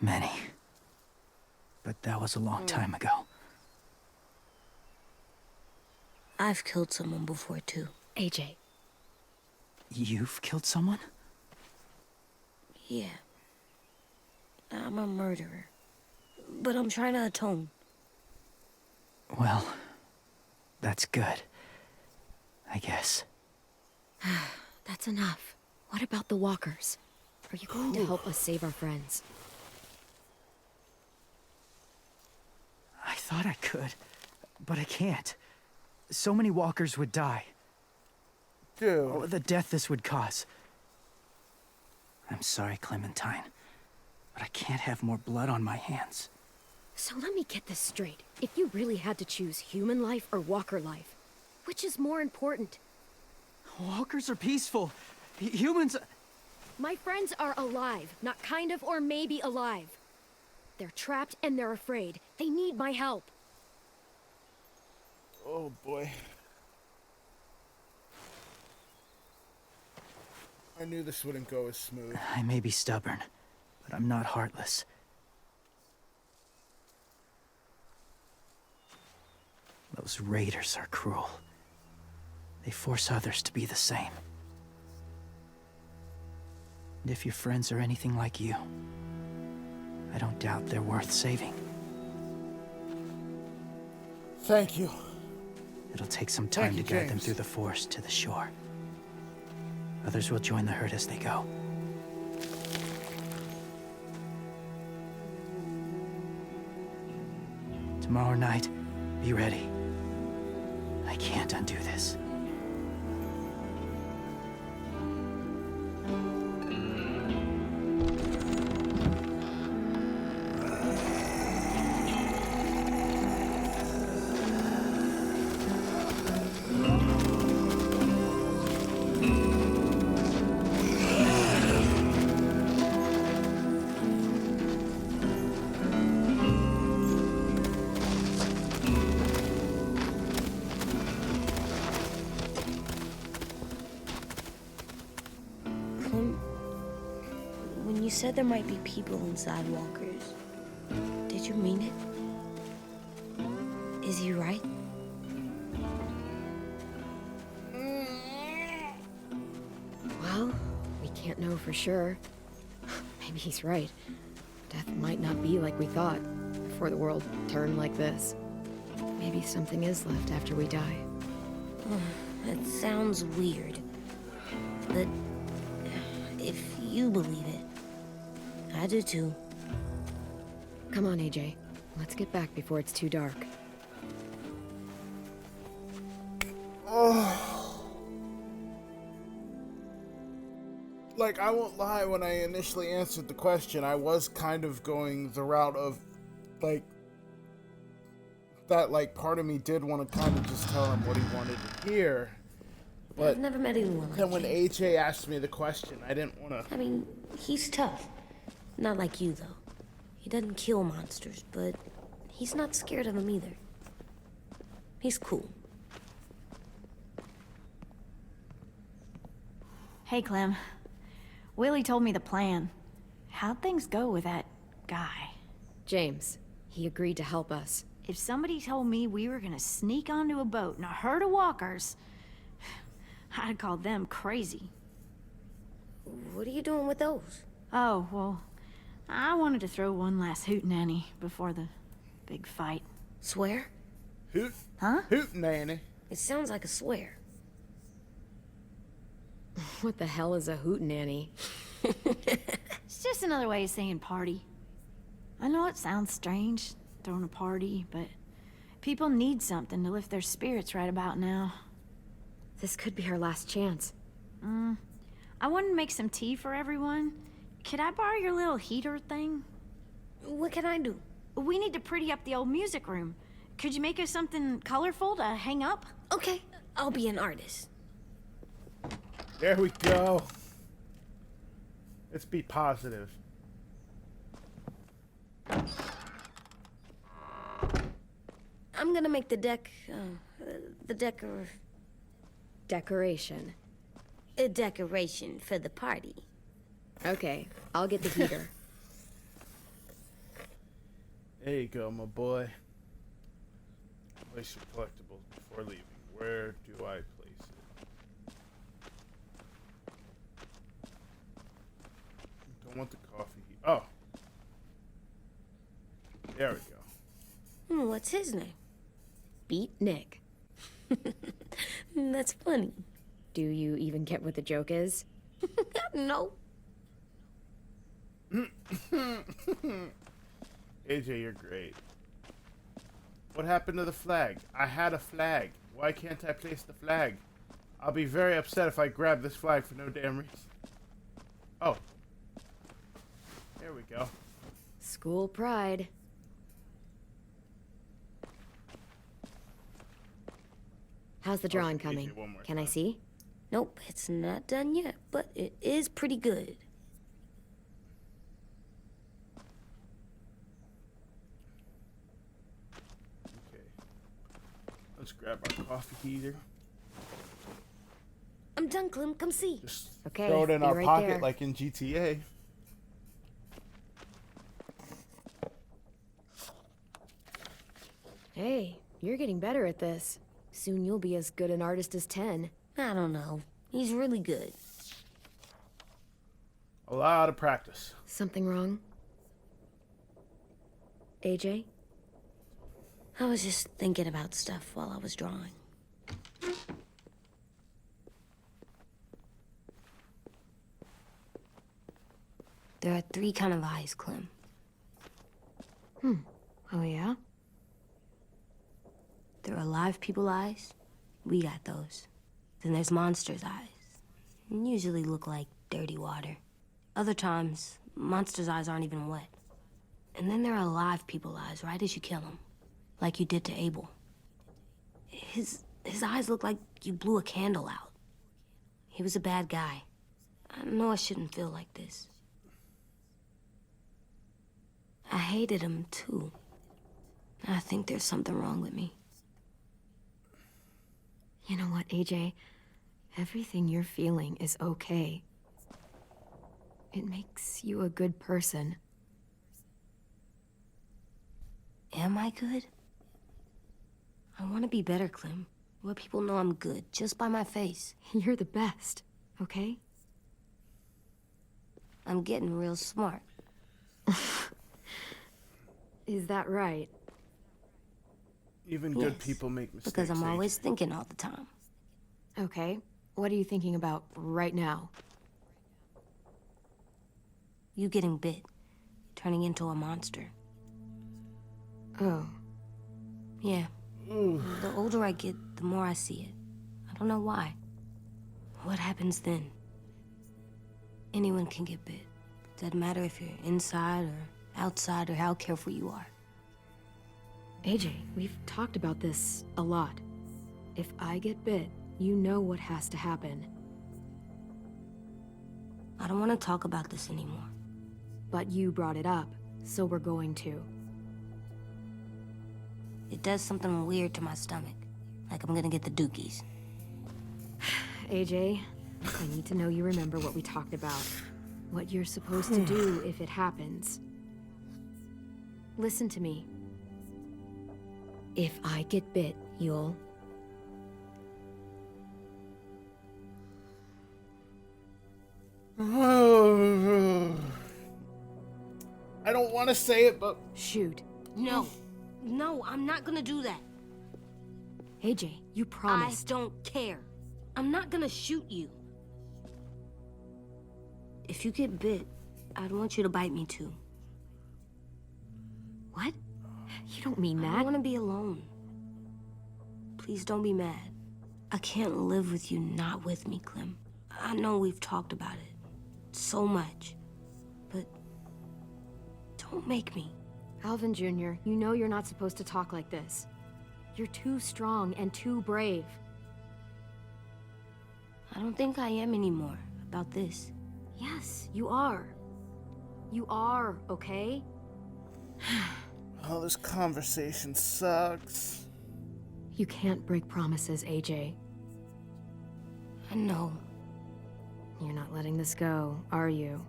Many. But that was a long time ago. I've killed someone before, too. AJ. You've killed someone? Yeah. I'm a murderer. But I'm trying to atone. Well, that's good. I guess. That's enough. What about the walkers? Are you going to help us save our friends? I thought I could, but I can't. So many walkers would die. Dude. Oh, the death this would cause. I'm sorry, Clementine, but I can't have more blood on my hands. So let me get this straight. If you really had to choose human life or walker life, which is more important? Walkers are peaceful. Humans... My friends are alive, not kind of or maybe alive. They're trapped and they're afraid. They need my help. Oh boy. I knew this wouldn't go as smooth. I may be stubborn, but I'm not heartless. Those raiders are cruel. They force others to be the same. And if your friends are anything like you, I don't doubt they're worth saving. Thank you. It'll take some time to guide them through the forest to the shore. Others will join the herd as they go. Tomorrow night, be ready. I can't undo this. you said there might be people inside walkers, did you mean it? Is he right? Well, we can't know for sure. Maybe he's right. Death might not be like we thought before the world turned like this. Maybe something is left after we die. That sounds weird. But if you believe it, I do too. Come on, AJ. Let's get back before it's too dark. Like, I won't lie, when I initially answered the question, I was kind of going the route of, like, that, like, part of me did want to kind of just tell him what he wanted to hear. But I've never met anyone like then when James. AJ asked me the question, I didn't want to... I mean, he's tough. Not like you, though. He doesn't kill monsters, but he's not scared of them either. He's cool. Hey, Clem. Willie told me the plan. How'd things go with that guy? James, he agreed to help us. If somebody told me we were gonna sneak onto a boat in a herd of walkers, I'd call them crazy. What are you doing with those? Oh, well, I wanted to throw one last hootenanny before the big fight. Swear? Hoot? Huh? Hootenanny. It sounds like a swear. What the hell is a hootenanny? It's just another way of saying party. I know it sounds strange, throwing a party, but people need something to lift their spirits right about now. This could be our last chance. I wanted to make some tea for everyone. Could I borrow your little heater thing? What can I do? We need to pretty up the old music room. Could you make us something colorful to hang up? Okay, I'll be an artist. There we go. Let's be positive. I'm gonna make the Decoration. a decoration for the party. Okay, I'll get the heater. There you go, my boy. Place your collectibles before leaving. Where do I place it? Don't want the coffee. Oh. There we go. What's his name? Beat Nick. That's funny. Do you even get what the joke is? No. AJ, you're great. What happened to the flag? I had a flag. Why can't I place the flag? I'll be very upset if I grab this flag for no damn reason. Oh. There we go. School pride. How's the drawing easy, coming? one more Can I time. see? Nope, it's not done yet, but it is pretty good. Okay. Let's grab our coffee heater. I'm done, Clem. Come see. Just Okay, throw it in be our right pocket there. like in GTA. Hey, you're getting better at this. Soon you'll be as good an artist as 10. I don't know. He's really good. A lot of practice. Something wrong? AJ? I was just thinking about stuff while I was drawing. There are 3 kind of eyes, Clem. Oh, yeah? There are live people eyes. We got those. Then there's monsters' eyes. Usually look like dirty water. Other times, monsters' eyes aren't even wet. And then there are live people eyes right as you kill them. Like you did to Abel. His eyes look like you blew a candle out. He was a bad guy. I know I shouldn't feel like this. I hated him, too. I think there's something wrong with me. You know what, AJ? Everything you're feeling is okay. It makes you a good person. Am I good? I want to be better, Clem. Let people know I'm good, just by my face. You're the best, okay? I'm getting real smart. Is that right? Even Yes, good people make mistakes. because I'm AJ. always thinking all the time. Okay. What are you thinking about right now? You getting bit, turning into a monster. Oh. Yeah. The older I get, the more I see it. I don't know why. What happens then? Anyone can get bit. Doesn't matter if you're inside or outside or how careful you are. AJ, we've talked about this a lot. If I get bit, you know what has to happen. I don't want to talk about this anymore. But you brought it up, so we're going to. It does something weird to my stomach. Like I'm gonna get the dookies. AJ, I need to know you remember what we talked about. What you're supposed to do if it happens. Listen to me. If I get bit, you'll... I don't want to say it, but Shoot. No. No, I'm not gonna do that. AJ, you promised. I don't care. I'm not gonna shoot you. If you get bit, I'd want you to bite me too. What? You don't mean I that. don't want to be alone. Please don't be mad. I can't live with you not with me, Clem. I know we've talked about it so much, but don't make me. Alvin Jr., you know you're not supposed to talk like this. You're too strong and too brave. I don't think I am anymore about this. Yes, you are. You are, okay? oh, this conversation sucks. You can't break promises, AJ. I know. You're not letting this go, are you?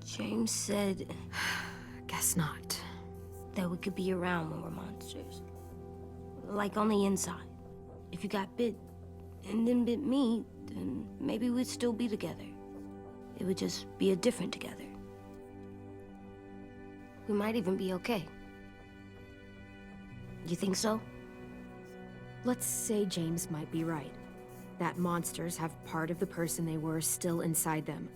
James said Guess not. that we could be around when we're monsters. Like on the inside. If you got bit and then bit me, then maybe we'd still be together. It would just be a different together. We might even be okay. You think so? Let's say James might be right. That monsters have part of the person they were still inside them.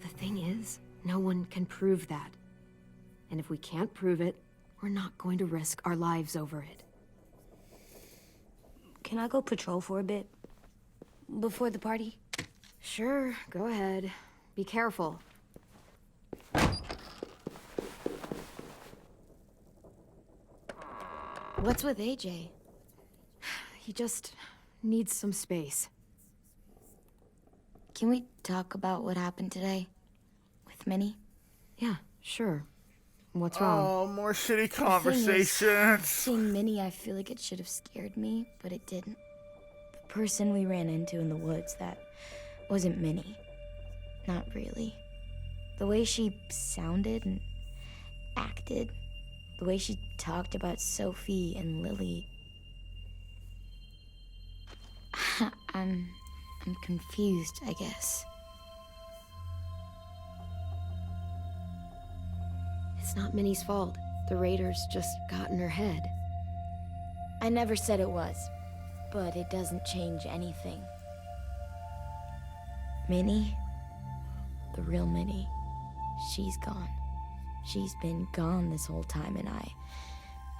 The thing is, no one can prove that. And if we can't prove it, we're not going to risk our lives over it. Can I go patrol for a bit? Before the party? Sure, go ahead. Be careful. What's with AJ? He just needs some space. Can we talk about what happened today? With Minnie? Yeah, sure. What's wrong? Oh, more shitty The conversations. seeing Minnie, I feel like it should have scared me, but it didn't. The person we ran into in the woods, that wasn't Minnie. Not really. The way she sounded and acted, the way she talked about Sophie and Lily. I'm confused, I guess. It's not Minnie's fault. The raiders just got in her head. I never said it was, but it doesn't change anything. Minnie, the real Minnie, she's gone. She's been gone this whole time, and I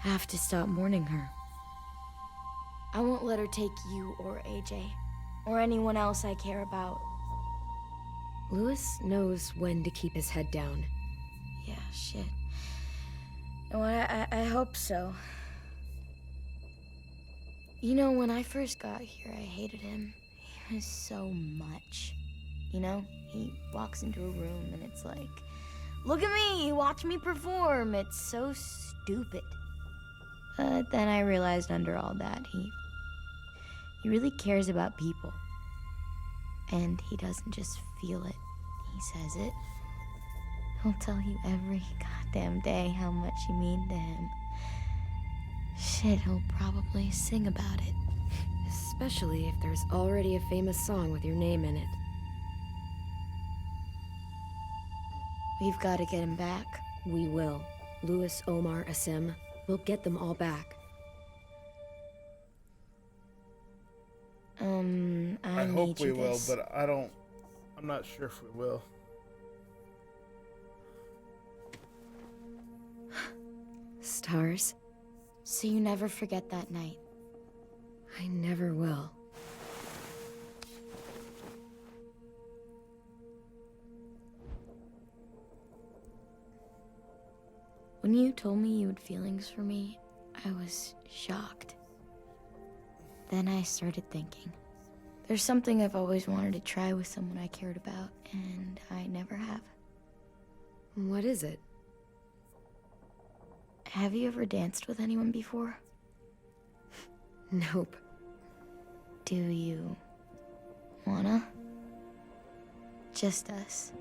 have to stop mourning her. I won't let her take you or AJ, or anyone else I care about. Louis knows when to keep his head down. Yeah, shit. Well, I hope so. You know, when I first got here, I hated him. He was so much. You know, he walks into a room and it's like, look at me, watch me perform. It's so stupid. But then I realized under all that, he really cares about people. And he doesn't just feel it, he says it. He'll tell you every goddamn day how much you mean to him. Shit, he'll probably sing about it. Especially if there's already a famous song with your name in it. We've got to get him back. We will. Louis, Omar, Asim. We'll get them all back. I hope we will, this. but I'm not sure if we will. Stars? So you never forget that night. I never will. When you told me you had feelings for me, I was shocked. Then I started thinking. There's something I've always wanted to try with someone I cared about, and I never have. What is it? Have you ever danced with anyone before? Nope. Do you wanna? Just us.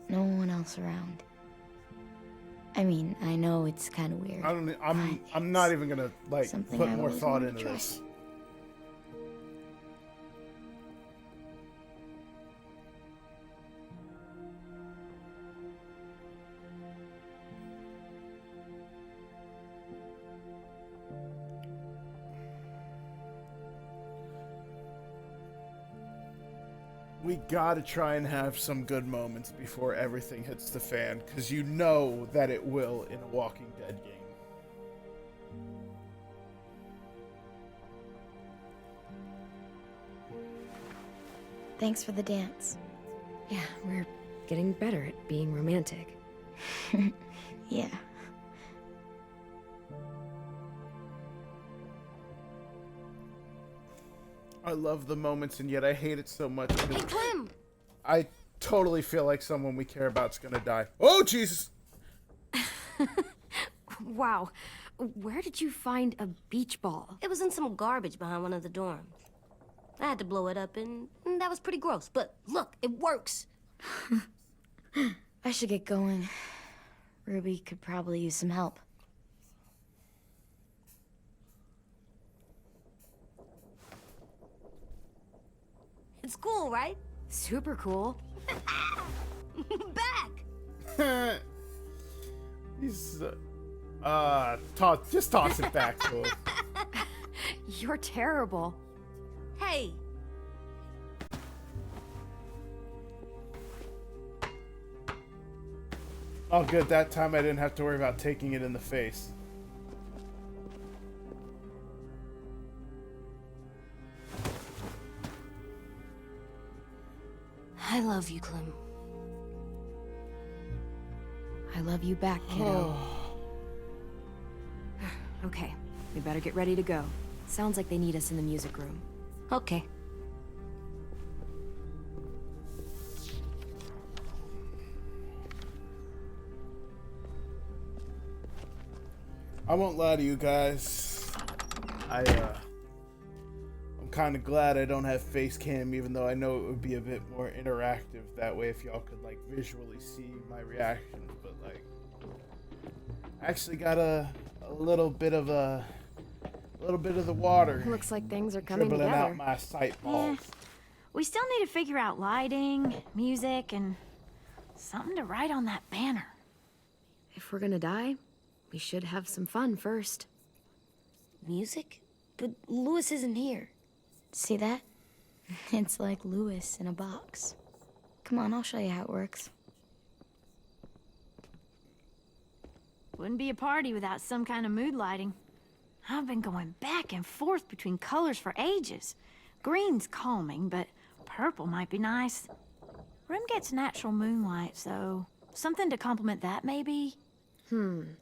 No one else around. I mean, I know it's kind of weird. I'm not even gonna like something put I've more always thought wanted to into try. this. We gotta try and have some good moments before everything hits the fan, because you know that it will in a Walking Dead game. Thanks for the dance. Yeah, we're getting better at being romantic. Yeah. I love the moments, and yet I hate it so much. Hey, Clem! I totally feel like someone we care about's gonna die. Oh, Jesus! Wow. Where did you find a beach ball? It was in some garbage behind one of the dorms. I had to blow it up, and that was pretty gross. But look, it works. I should get going. Ruby could probably use some help. It's cool, right? Super cool. Back! He's, just toss it back to him. You're terrible. Hey! Oh, good. That time I didn't have to worry about taking it in the face. I love you, Clem. I love you back, kiddo. Okay, we better get ready to go. Sounds like they need us in the music room. Okay. I won't lie to you guys. I'm kind of glad I don't have face cam, even though I know it would be a bit more interactive that way if y'all could like visually see my reactions. But like, I actually got a little bit of the water Looks like things are coming dribbling together. out my sight balls. We still need to figure out lighting, music, and something to write on that banner. If we're gonna die, we should have some fun first. Music? But Louis isn't here. See that? It's like Louis in a box. Come on, I'll show you how it works. Wouldn't be a party without some kind of mood lighting. I've been going back and forth between colors for ages. Green's calming, but purple might be nice. Room gets natural moonlight, so something to complement that, maybe?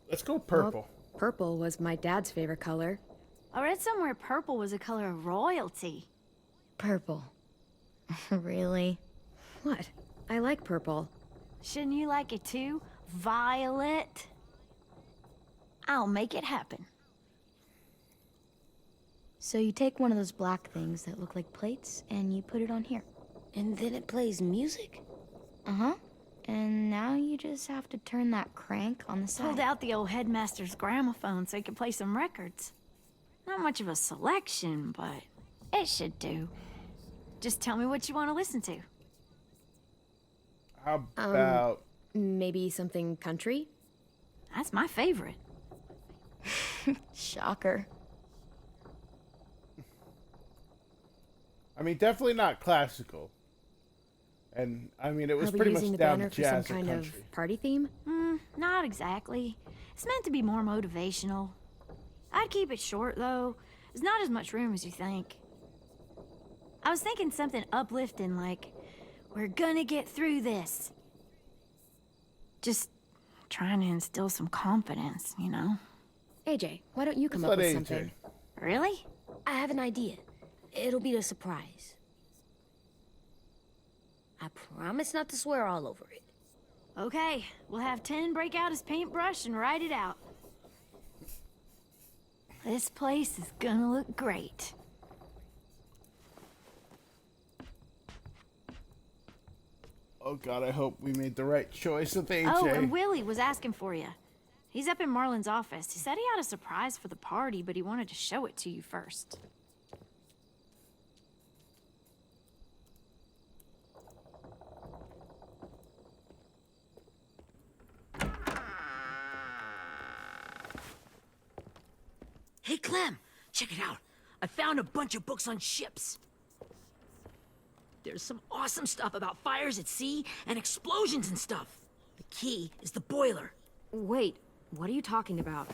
Let's go purple. Well, purple was my dad's favorite color. I read somewhere purple was a color of royalty. Purple. Really? What? I like purple. Shouldn't you like it too? Violet? I'll make it happen. So you take one of those black things that look like plates, and you put it on here. And then it plays music? Uh-huh. And now you just have to turn that crank on the side. Pulled out the old headmaster's gramophone so he could play some records. Not much of a selection, but it should do. Just tell me what you want to listen to. How about... Maybe something country? That's my favorite. Shocker. I mean, definitely not classical. And, I mean, it was Are we pretty using much the down banner to for some jazz or kind country. of party theme? Not exactly. It's meant to be more motivational. I'd keep it short, though. There's not as much room as you think. I was thinking something uplifting, like, we're gonna get through this. Just trying to instill some confidence, you know? AJ, why don't you come Let's up let with AJ. something? Really? I have an idea. It'll be a surprise. I promise not to swear all over it. Okay, we'll have 10 break out his paintbrush and write it out. This place is gonna look great. Oh god, I hope we made the right choice with AJ. Oh, and Willie was asking for you. He's up in Marlin's office. He said he had a surprise for the party, but he wanted to show it to you first. Hey, Clem, check it out. I found a bunch of books on ships. There's some awesome stuff about fires at sea and explosions and stuff. The key is the boiler. Wait, what are you talking about?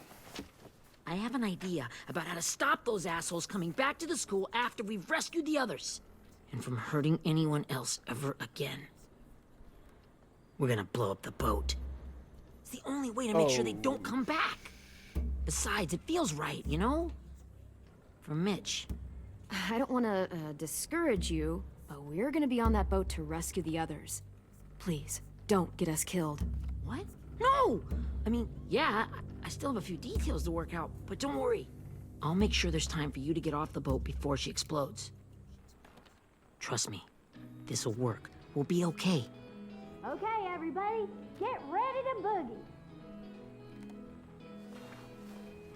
I have an idea about how to stop those assholes coming back to the school after we've rescued the others. And from hurting anyone else ever again. We're gonna blow up the boat. It's the only way to make sure they don't come back. Besides, it feels right, you know? For Mitch. I don't want to discourage you, but we're gonna be on that boat to rescue the others. Please, don't get us killed. What? No! I mean, yeah, I still have a few details to work out, but don't worry. I'll make sure there's time for you to get off the boat before she explodes. Trust me, this'll work. We'll be okay. Okay, everybody, get ready to boogie.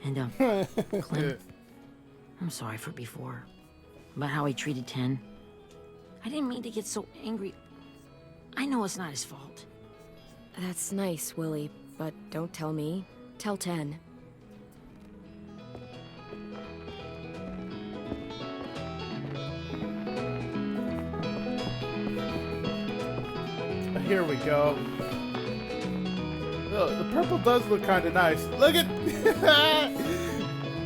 And, Clem, I'm sorry for before. About how he treated Ten. I didn't mean to get so angry. I know it's not his fault. That's nice, Willie, but don't tell me. Tell 10. Here we go. Oh, the purple does look kind of nice. Look at...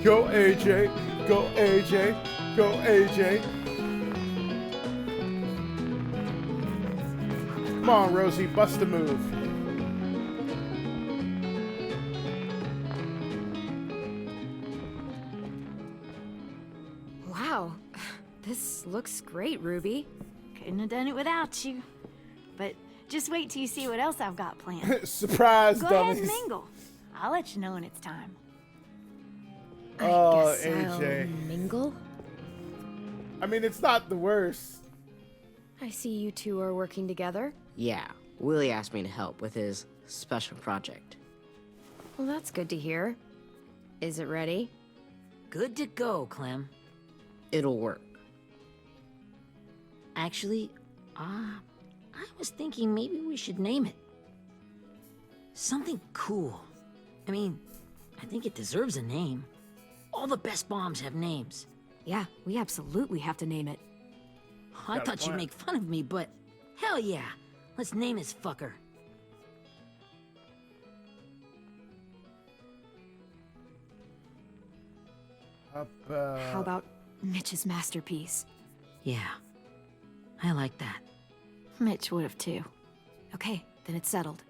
Go AJ. Go AJ. Go AJ. Come on, Rosie. Bust a move. Wow, this looks great, Ruby. Couldn't have done it without you. But just wait till you see what else I've got planned. Surprise, Go ahead dummies. and mingle. I'll let you know when it's time. Oh, I guess AJ. I'll mingle? I mean, it's not the worst. I see you two are working together. Yeah, Willie asked me to help with his special project. Well, that's good to hear. Is it ready? Good to go, Clem. It'll work. Actually, I was thinking maybe we should name it. Something cool. I mean, I think it deserves a name. All the best bombs have names. Yeah, we absolutely have to name it. I Got a thought you'd plan. make fun of me, but hell yeah. Let's name this fucker. How about Mitch's masterpiece? Yeah, I like that. Mitch would have too. Okay, then it's settled.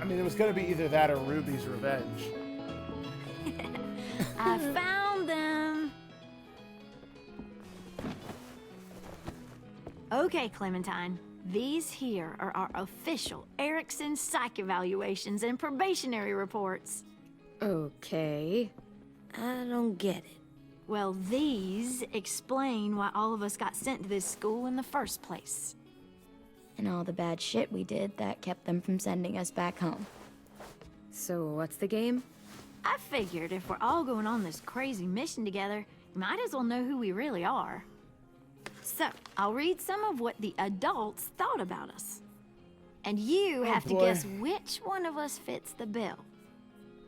I mean, it was gonna be either that or Ruby's Revenge. I found them. Okay, Clementine. These here are our official Erickson psych evaluations and probationary reports. Okay. I don't get it. Well, these explain why all of us got sent to this school in the first place. and all the bad shit we did that kept them from sending us back home. So what's the game? I figured if we're all going on this crazy mission together, you might as well know who we really are. So, I'll read some of what the adults thought about us. And you have to guess which one of us fits the bill.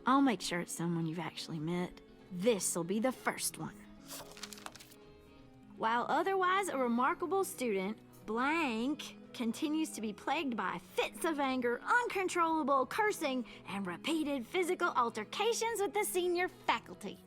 I'll make sure it's someone you've actually met. This'll be the first one. While otherwise a remarkable student, blank continues to be plagued by fits of anger, uncontrollable cursing, and repeated physical altercations with the senior faculty.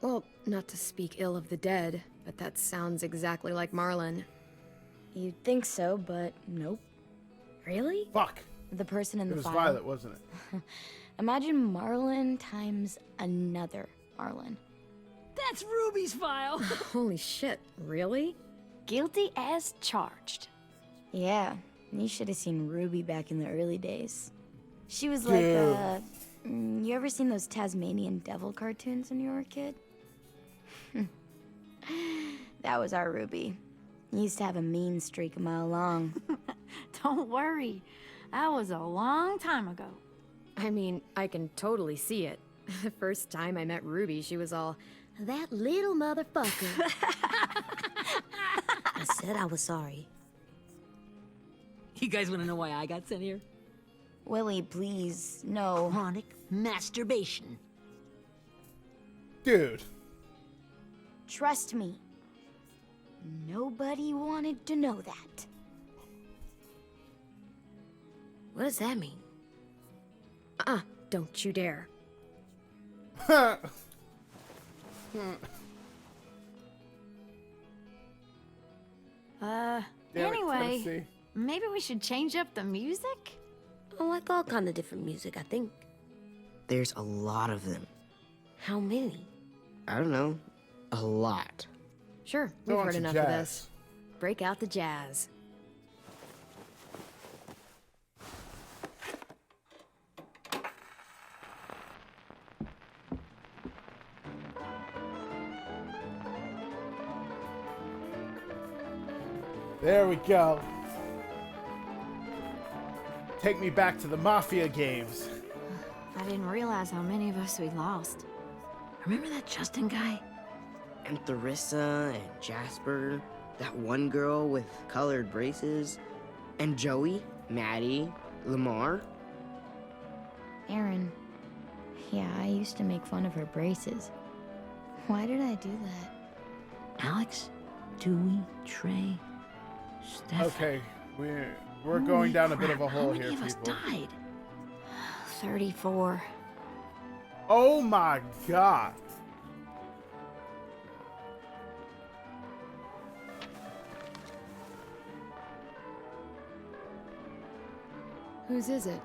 Well, not to speak ill of the dead, but that sounds exactly like Marlon. You'd think so, but nope. Really? Fuck. The person in the It was file. Violet, wasn't it? Imagine Marlon times another Marlon. That's Ruby's file. Holy shit, really? Guilty as charged. Yeah, you should have seen Ruby back in the early days. She was Dude. like, you ever seen those Tasmanian devil cartoons when you were a kid? That was our Ruby. He used to have a mean streak a mile long. Don't worry. That was a long time ago. I mean, I can totally see it. The first time I met Ruby, she was all, that little motherfucker. I said I was sorry. You guys want to know why I got sent here? Willie, please, no. Chronic masturbation. Dude. Trust me. Nobody wanted to know that. What does that mean? Don't you dare. Anyway, maybe we should change up the music? I like all kind of different music, I think. There's a lot of them. How many? I don't know. A lot. Sure, Go we've on heard to enough jazz. of this. Break out the jazz. There we go. Take me back to the Mafia games. I didn't realize how many of us we lost. Remember that Justin guy? And Theresa and Jasper. That one girl with colored braces. And Joey, Maddie, Lamar. Aaron. Yeah, I used to make fun of her braces. Why did I do that? Alex, Dewey, Trey, Steph. Okay, we're going down a bit of a hole here, How many of us people. died? 34. Oh my god. Whose is it?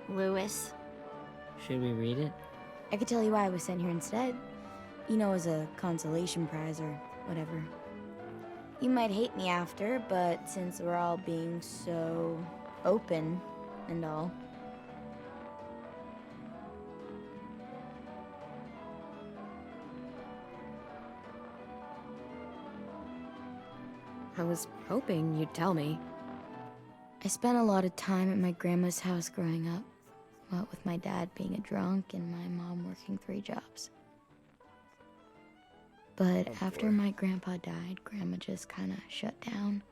Lewis. Should we read it? I could tell you why I was sent here instead. You know, as a consolation prize or whatever. You might hate me after, but since we're all being so open and all. I was hoping you'd tell me. I spent a lot of time at my grandma's house growing up. What with my dad being a drunk and my mom working 3 jobs. But after my grandpa died, Grandma just kind of shut down.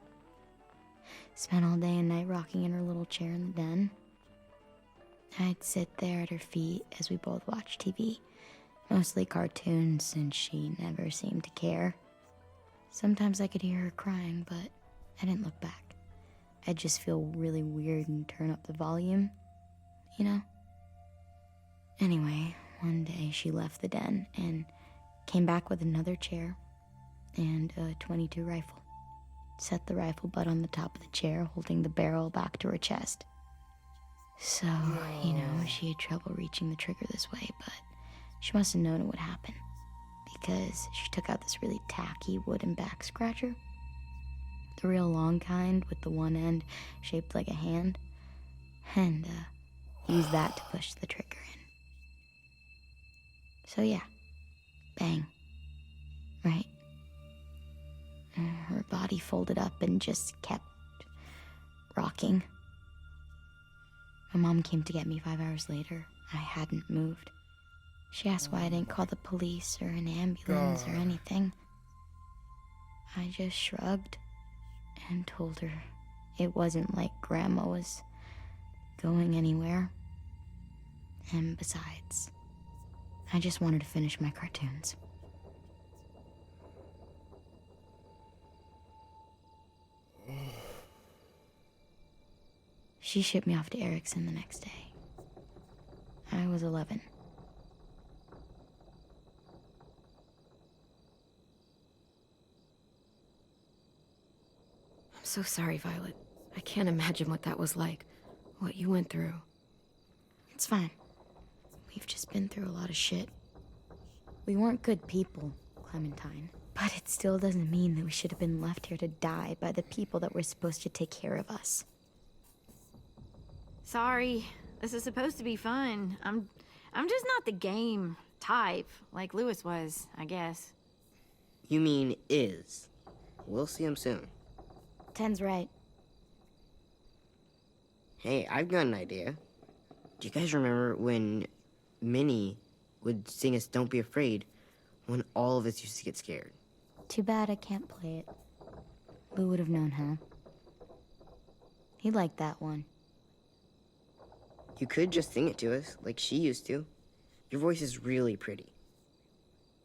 Spent all day and night rocking in her little chair in the den. I'd sit there at her feet as we both watched TV. Mostly cartoons, since she never seemed to care. Sometimes I could hear her crying, but I didn't look back. I'd just feel really weird and turn up the volume, you know? Anyway, one day she left the den and came back with another chair and a .22 rifle. Set the rifle butt on the top of the chair, holding the barrel back to her chest. So, you know, she had trouble reaching the trigger this way, but she must have known it would happen, because she took out this really tacky wooden back scratcher. The real long kind with the one end shaped like a hand. And, use that to push the trigger in. So yeah, bang, right? Her body folded up and just kept rocking. My mom came to get me 5 hours later. I hadn't moved. She asked why I didn't call the police or an ambulance or anything. I just shrugged and told her it wasn't like Grandma was going anywhere. And besides, I just wanted to finish my cartoons. She shipped me off to Erickson the next day. I was 11. I'm so sorry, Violet. I can't imagine what that was like. What you went through. It's fine. We've just been through a lot of shit. We weren't good people, Clementine. But it still doesn't mean that we should have been left here to die by the people that were supposed to take care of us. Sorry. This is supposed to be fun. I'm just not the game type, like Lewis was, I guess. You mean is. We'll see him soon. Ten's right. Hey, I've got an idea. Do you guys remember when Minnie would sing us Don't Be Afraid when all of us used to get scared? Too bad I can't play it. Lou would have known how. He liked that one. You could just sing it to us, like she used to. Your voice is really pretty.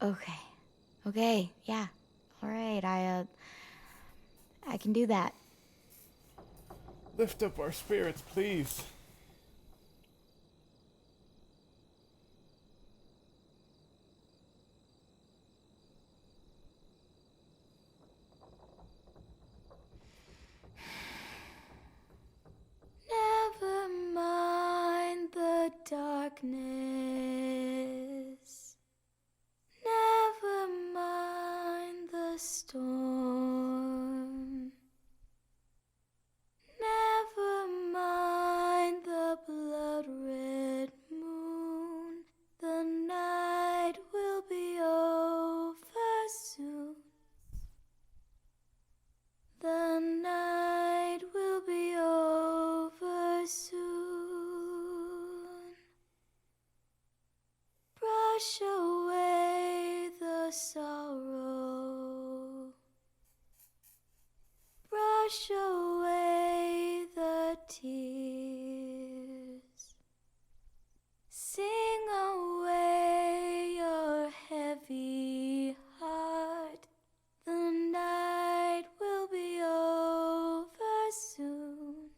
Okay, yeah. All right, I can do that. Lift up our spirits, please. Never mind the darkness. Never mind the storm. Never mind the blood-red moon. The night will be over soon. The night will be over soon. Brush away the sorrow. Brush away the tears. Sing away your heavy heart. The night will be over soon.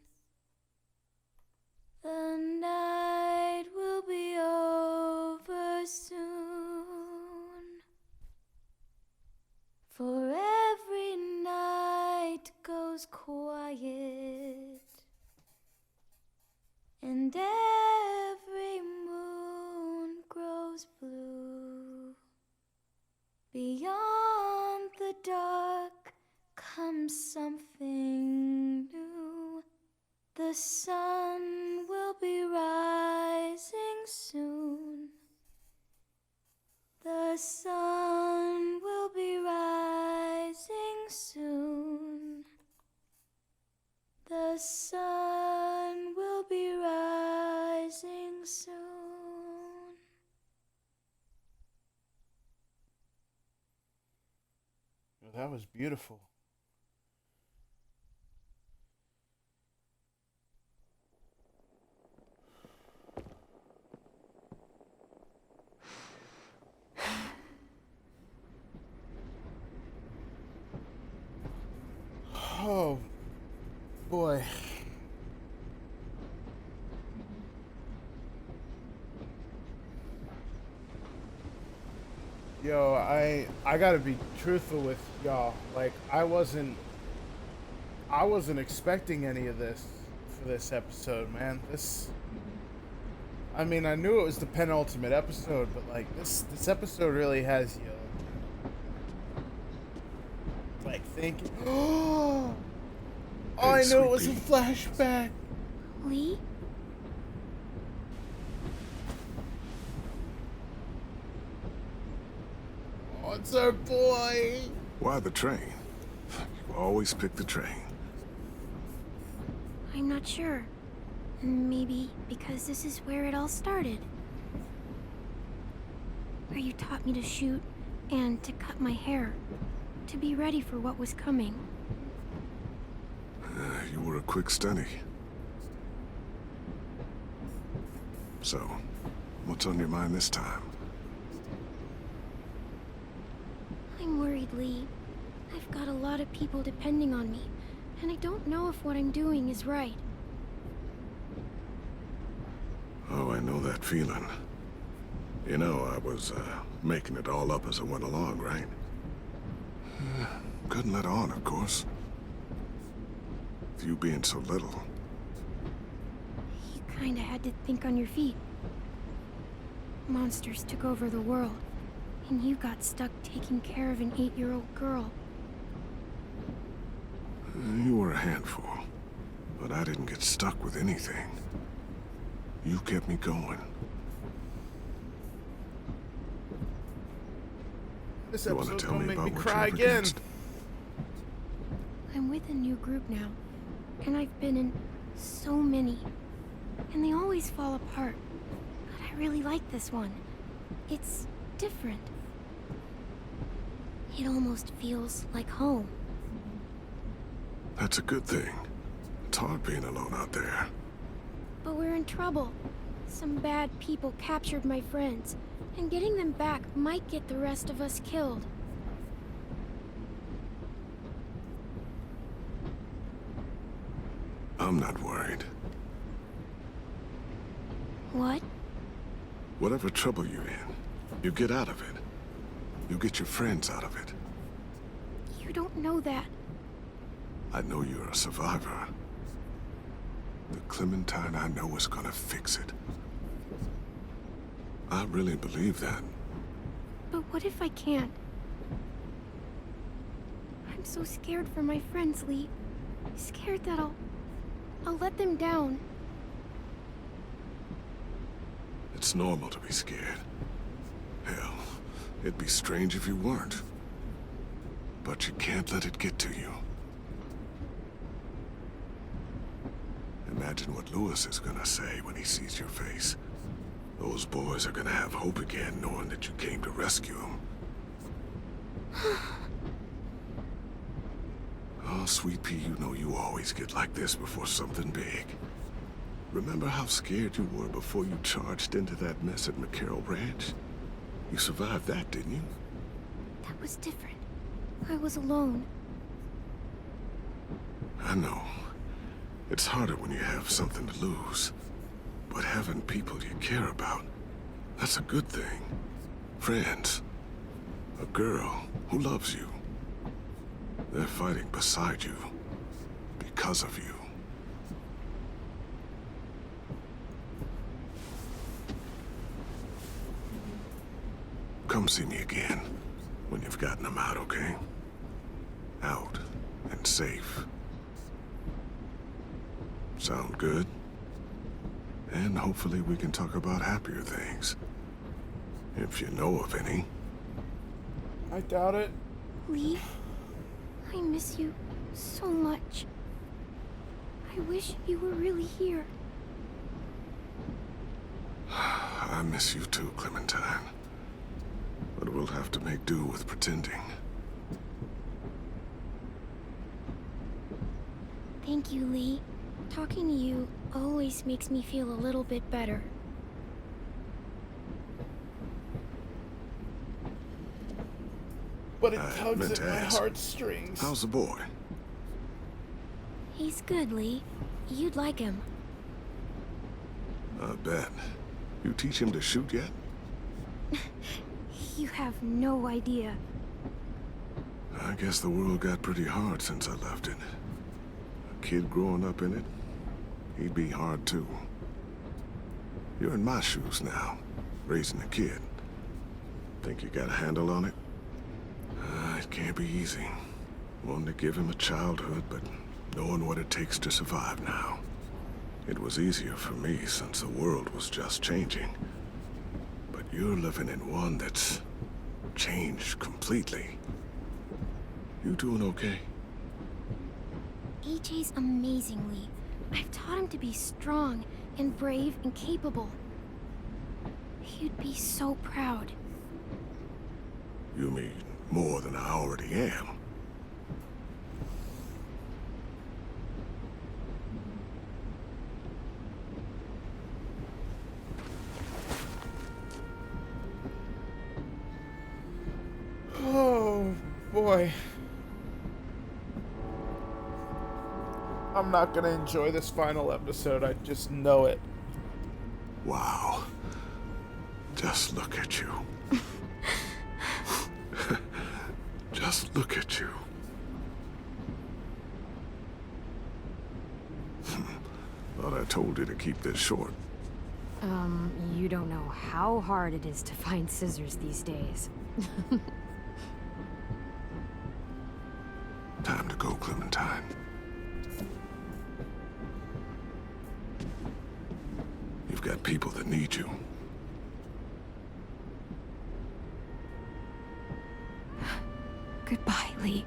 The night will be over soon. For every night goes quiet, and every moon grows blue. Beyond the dark comes something new. The sun will be rising soon. The sun will be rising soon. The sun will be rising soon. That was beautiful. Oh, boy. Yo, I gotta be truthful with y'all. Like, I wasn't expecting any of this for this episode, man. I mean, I knew it was the penultimate episode, but like this episode really has you like thinking. Oh, I knew it was a flashback. Lee? That's our boy. Why the train? You always pick the train. I'm not sure. Maybe because this is where it all started. Where you taught me to shoot and to cut my hair. To be ready for what was coming. You were a quick study. So, what's on your mind this time? I'm worried, Lee. I've got a lot of people depending on me, and I don't know if what I'm doing is right. Oh, I know that feeling. You know, I was, making it all up as I went along, right? Couldn't let on, of course. With you being so little. You kinda had to think on your feet. Monsters took over the world, and you got stuck taking care of an 8-year-old girl. You were a handful, but I didn't get stuck with anything. You kept me going. This You want episode's to tell gonna me make about me what cry you're up again. against? I'm with a new group now, and I've been in so many, and they always fall apart. But I really like this one. It's different. It almost feels like home. That's a good thing. It's hard being alone out there. But we're in trouble. Some bad people captured my friends, and getting them back might get the rest of us killed. I'm not worried. What? Whatever trouble you're in, you get out of it. You get your friends out of it. You don't know that. I know you're a survivor. The Clementine I know is gonna fix it. I really believe that. But what if I can't? I'm so scared for my friends, Lee. Scared that I'll let them down. It's normal to be scared. Hell, it'd be strange if you weren't. But you can't let it get to you. Imagine what Lewis is gonna say when he sees your face. Those boys are gonna have hope again, knowing that you came to rescue them. Oh, Sweet Pea, you know you always get like this before something big. Remember how scared you were before you charged into that mess at McCarroll Ranch? You survived that, didn't you? That was different. I was alone. I know. It's harder when you have something to lose. But having people you care about, that's a good thing. Friends. A girl who loves you. They're fighting beside you. Because of you. Come see me again when you've gotten them out, okay? Out and safe. Sound good? And hopefully we can talk about happier things. If you know of any. I doubt it. Lee, I miss you so much. I wish you were really here. I miss you too, Clementine. But we'll have to make do with pretending. Thank you, Lee. Talking to you always makes me feel a little bit better. But it I tugs meant at to my ask. heartstrings. How's the boy? He's good, Lee. You'd like him. I bet. You teach him to shoot yet? You have no idea. I guess the world got pretty hard since I left it. A kid growing up in it, he'd be hard too. You're in my shoes now, raising a kid. Think you got a handle on it? It can't be easy. Wanting to give him a childhood, but knowing what it takes to survive now. It was easier for me since the world was just changing. But you're living in one that's changed completely. You doing okay? AJ's amazingly. I've taught him to be strong and brave and capable. He'd be so proud. You mean more than I already am? Oh, boy. I'm not gonna enjoy this final episode, I just know it. Wow. Just look at you. Just look at you. Thought I told you to keep this short. You don't know how hard it is to find scissors these days. Time to go, Clementine. You've got people that need you. Goodbye, Lee.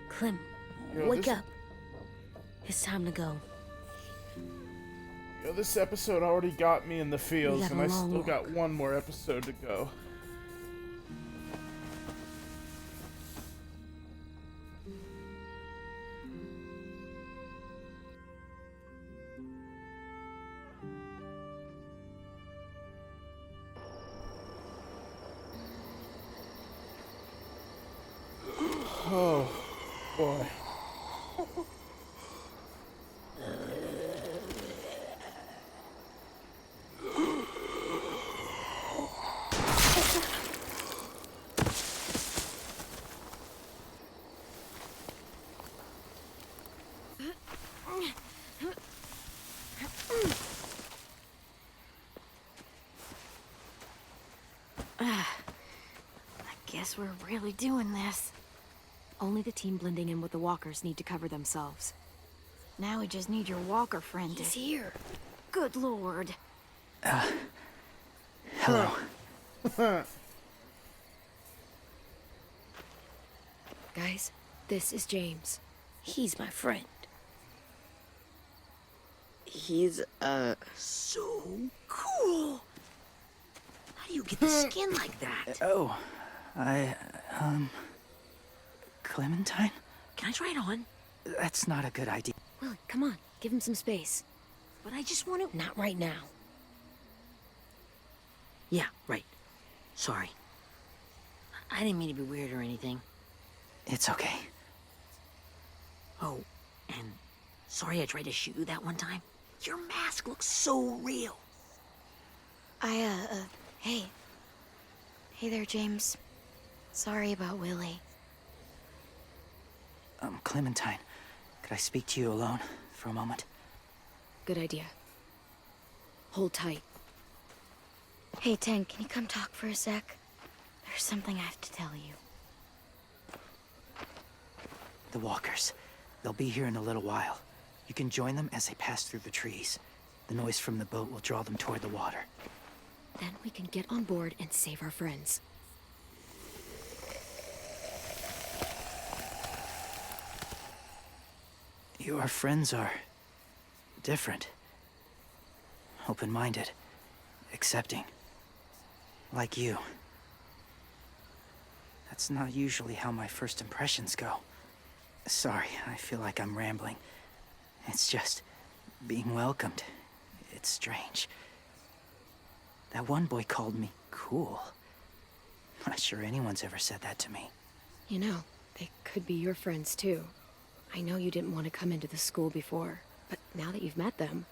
Clem, Yo, wake up. It's time to go. Yo, this episode already got me in the feels, got and a I long still walk. got one more episode to go. Oh, boy. I guess we're really doing this. Only the team blending in with the walkers need to cover themselves. Now we just need your walker friend to... He's here. Good lord. Hello. Guys, this is James. He's my friend. He's, So cool. How do you get the skin like that? Oh, Clementine? Can I try it on? That's not a good idea. Willie, come on. Give him some space. But I just want to... Not right now. Yeah, right. Sorry. I didn't mean to be weird or anything. It's okay. Oh, and sorry I tried to shoot you that one time. Your mask looks so real. Hey. Hey there, James. Sorry about Willie. Clementine, could I speak to you alone for a moment? Good idea. Hold tight. Hey, Tank, can you come talk for a sec? There's something I have to tell you. The walkers. They'll be here in a little while. You can join them as they pass through the trees. The noise from the boat will draw them toward the water. Then we can get on board and save our friends. Your friends are different. Open-minded. Accepting. Like you. That's not usually how my first impressions go. Sorry, I feel like I'm rambling. It's just being welcomed. It's strange. That one boy called me cool. Not sure anyone's ever said that to me. You know, they could be your friends too. I know you didn't want to come into the school before, but now that you've met them...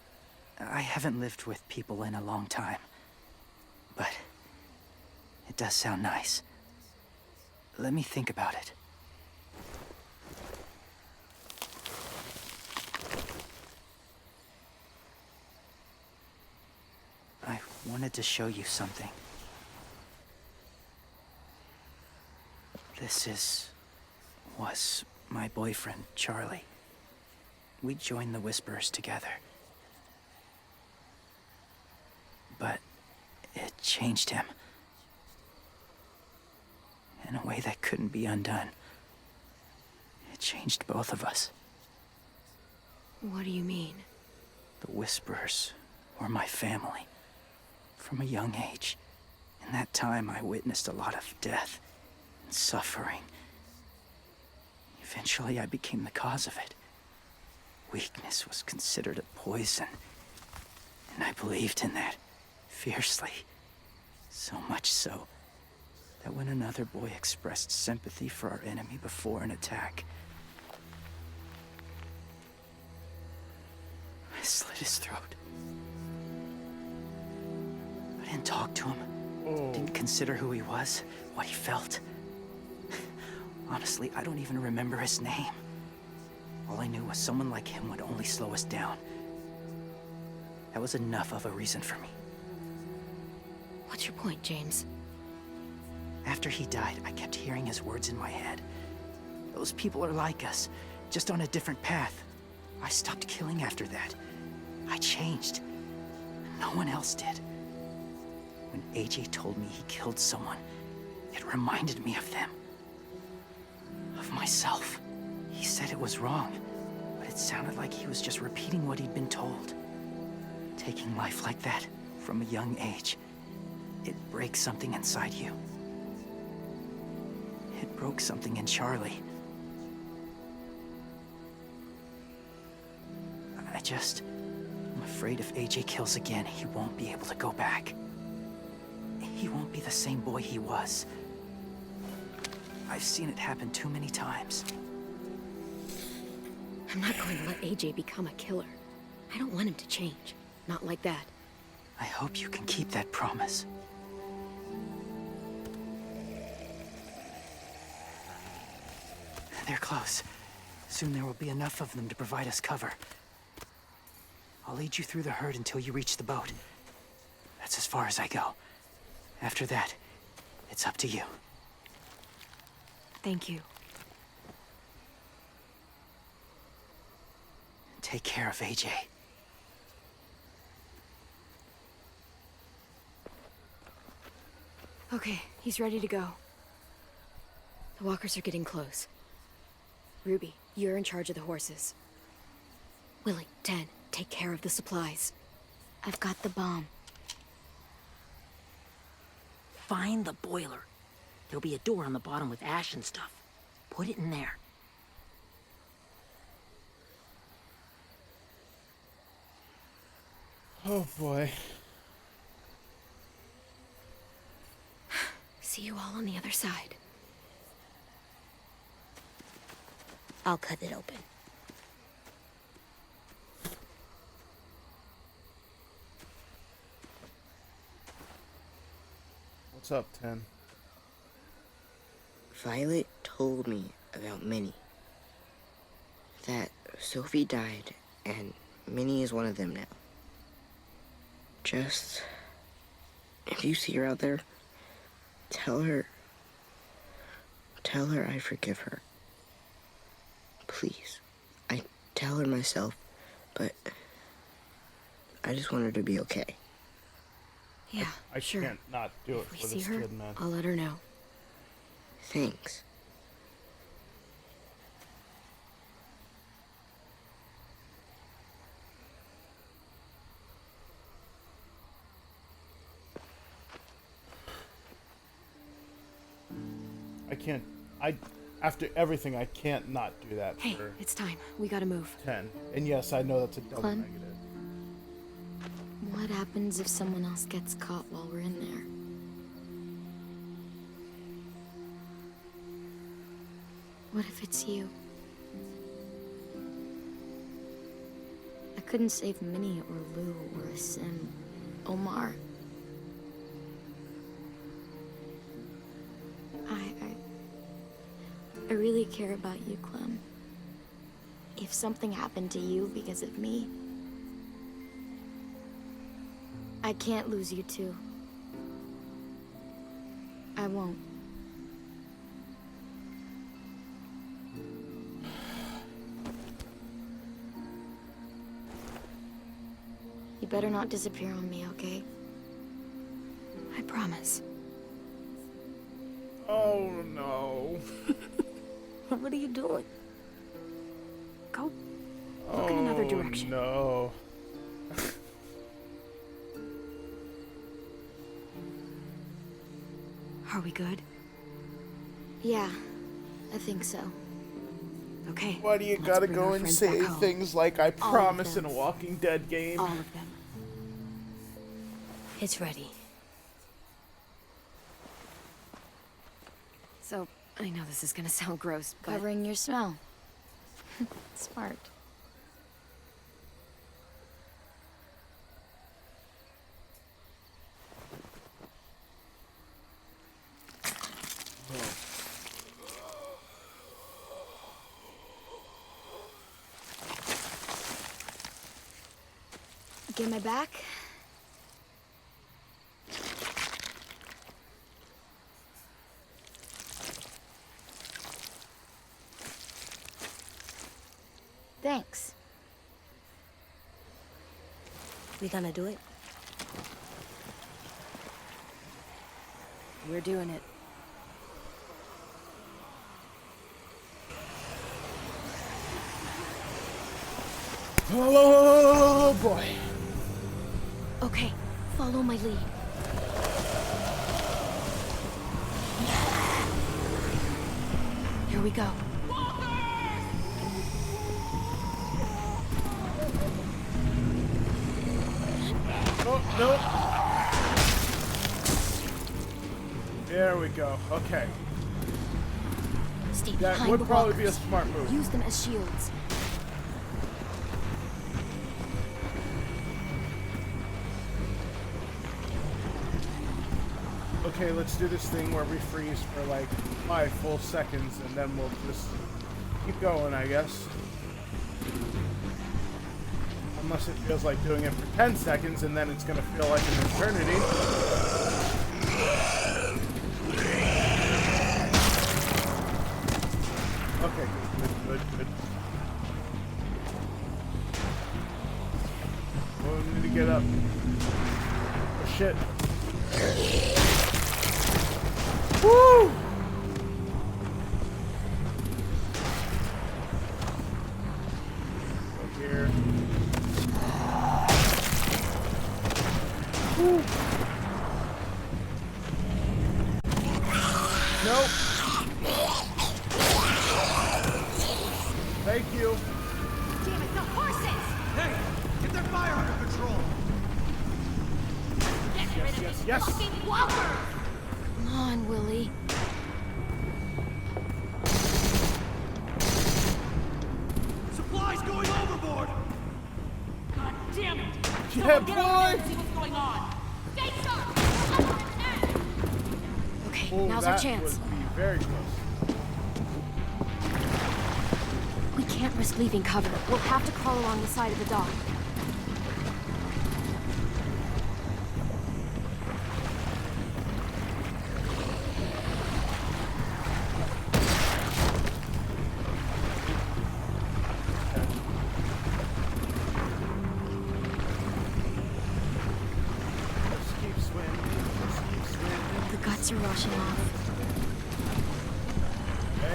I haven't lived with people in a long time. But it does sound nice. Let me think about it. I wanted to show you something. This was my boyfriend, Charlie. we joined the Whisperers together. But it changed him. In a way that couldn't be undone. It changed both of us. What do you mean? The Whisperers were my family. From a young age. In that time, I witnessed a lot of death and suffering. Eventually, I became the cause of it. Weakness was considered a poison. And I believed in that, fiercely. So much so, that when another boy expressed sympathy for our enemy before an attack, I slit his throat. I didn't talk to him. Didn't consider who he was, what he felt. Honestly, I don't even remember his name. All I knew was someone like him would only slow us down. That was enough of a reason for me. What's your point, James? After he died, I kept hearing his words in my head. Those people are like us, just on a different path. I stopped killing after that. I changed. No one else did. When AJ told me he killed someone, it reminded me of them. Of myself. He said it was wrong, but it sounded like he was just repeating what he'd been told. Taking life like that, from a young age, it breaks something inside you. It broke something in Charlie. I'm afraid if AJ kills again, he won't be able to go back. He won't be the same boy he was. I've seen it happen too many times. I'm not going to let AJ become a killer. I don't want him to change. Not like that. I hope you can keep that promise. They're close. Soon there will be enough of them to provide us cover. I'll lead you through the herd until you reach the boat. That's as far as I go. After that, it's up to you. Thank you. Take care of AJ. Okay, he's ready to go. The walkers are getting close. Ruby, you're in charge of the horses. Willie, Ted, take care of the supplies. I've got the bomb. Find the boiler. There'll be a door on the bottom with ash and stuff. Put it in there. Oh boy. See you all on the other side. I'll cut it open. What's up, Ten? Violet told me about Minnie. That Sophie died, and Minnie is one of them now. Just... if you see her out there, tell her I forgive her. Please. I tell her myself, but I just want her to be okay. Yeah, I sure. can't not do it If we for see this her, kid, man. I'll let her know. Thanks. After everything, I can't not do that Hey, for it's time. We gotta move. 10. And yes, I know that's a double Clem? negative. What happens if someone else gets caught while we're in there? What if it's you? I couldn't save Minnie or Lou or Sim, Omar. I really care about you, Clem. If something happened to you because of me, I can't lose you too. I won't. You better not disappear on me, okay? I promise. Oh no. What are you doing? Go look in another direction. No. Are we good? Yeah, I think so. Okay. Why do you let's gotta bring go our and friends say back home. things like I of promise in them. a Walking Dead game? All of them. It's ready. So, I know this is gonna sound gross, but... Covering your smell. Smart. Get my back? Thanks. We gonna do it? We're doing it. Oh boy. Okay, follow my lead. Here we go. Oh, no. There we go. Okay. Stay That behind would the probably be a walkers. smart move. Use them as shields. Okay, let's do this thing where we freeze for like 5 full seconds and then we'll just keep going, I guess. Unless it feels like doing it for 10 seconds and then it's gonna feel like an eternity. Okay, good. Oh, we need to get up. Oh, shit. Woo! Go here. Woo! Nope. Thank you. Damn it, the horses! Hey, get their fire under control. Get rid of Yes, this yes. fucking walker! Come on, Willie. Supplies going overboard. God damn it! Yeah, Someone get over there boy! and see what's going on! Stay sharp! Okay, Oh, now's our that chance. would be very close. We can't risk leaving cover. We'll have to crawl along the side of the dock. Let's keep swimming. Let's keep swimming. The guts are rushing off.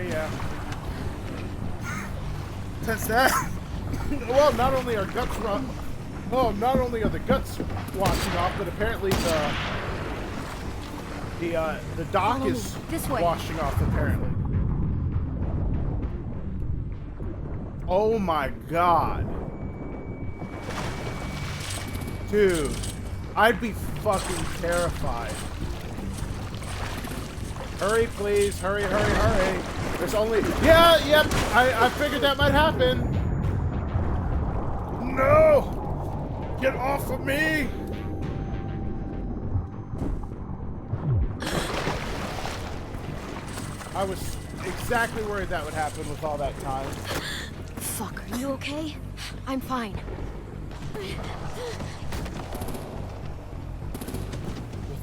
Yeah. Since that, well, not only are guts not only are the guts washing off, but apparently the dock Follow me. is This way. washing off. Apparently. Oh my god, dude, I'd be fucking terrified. Hurry, please. Hurry. There's only... Yep. I figured that might happen. No! Get off of me! I was exactly worried that would happen with all that time. Fuck, are you okay? I'm fine. I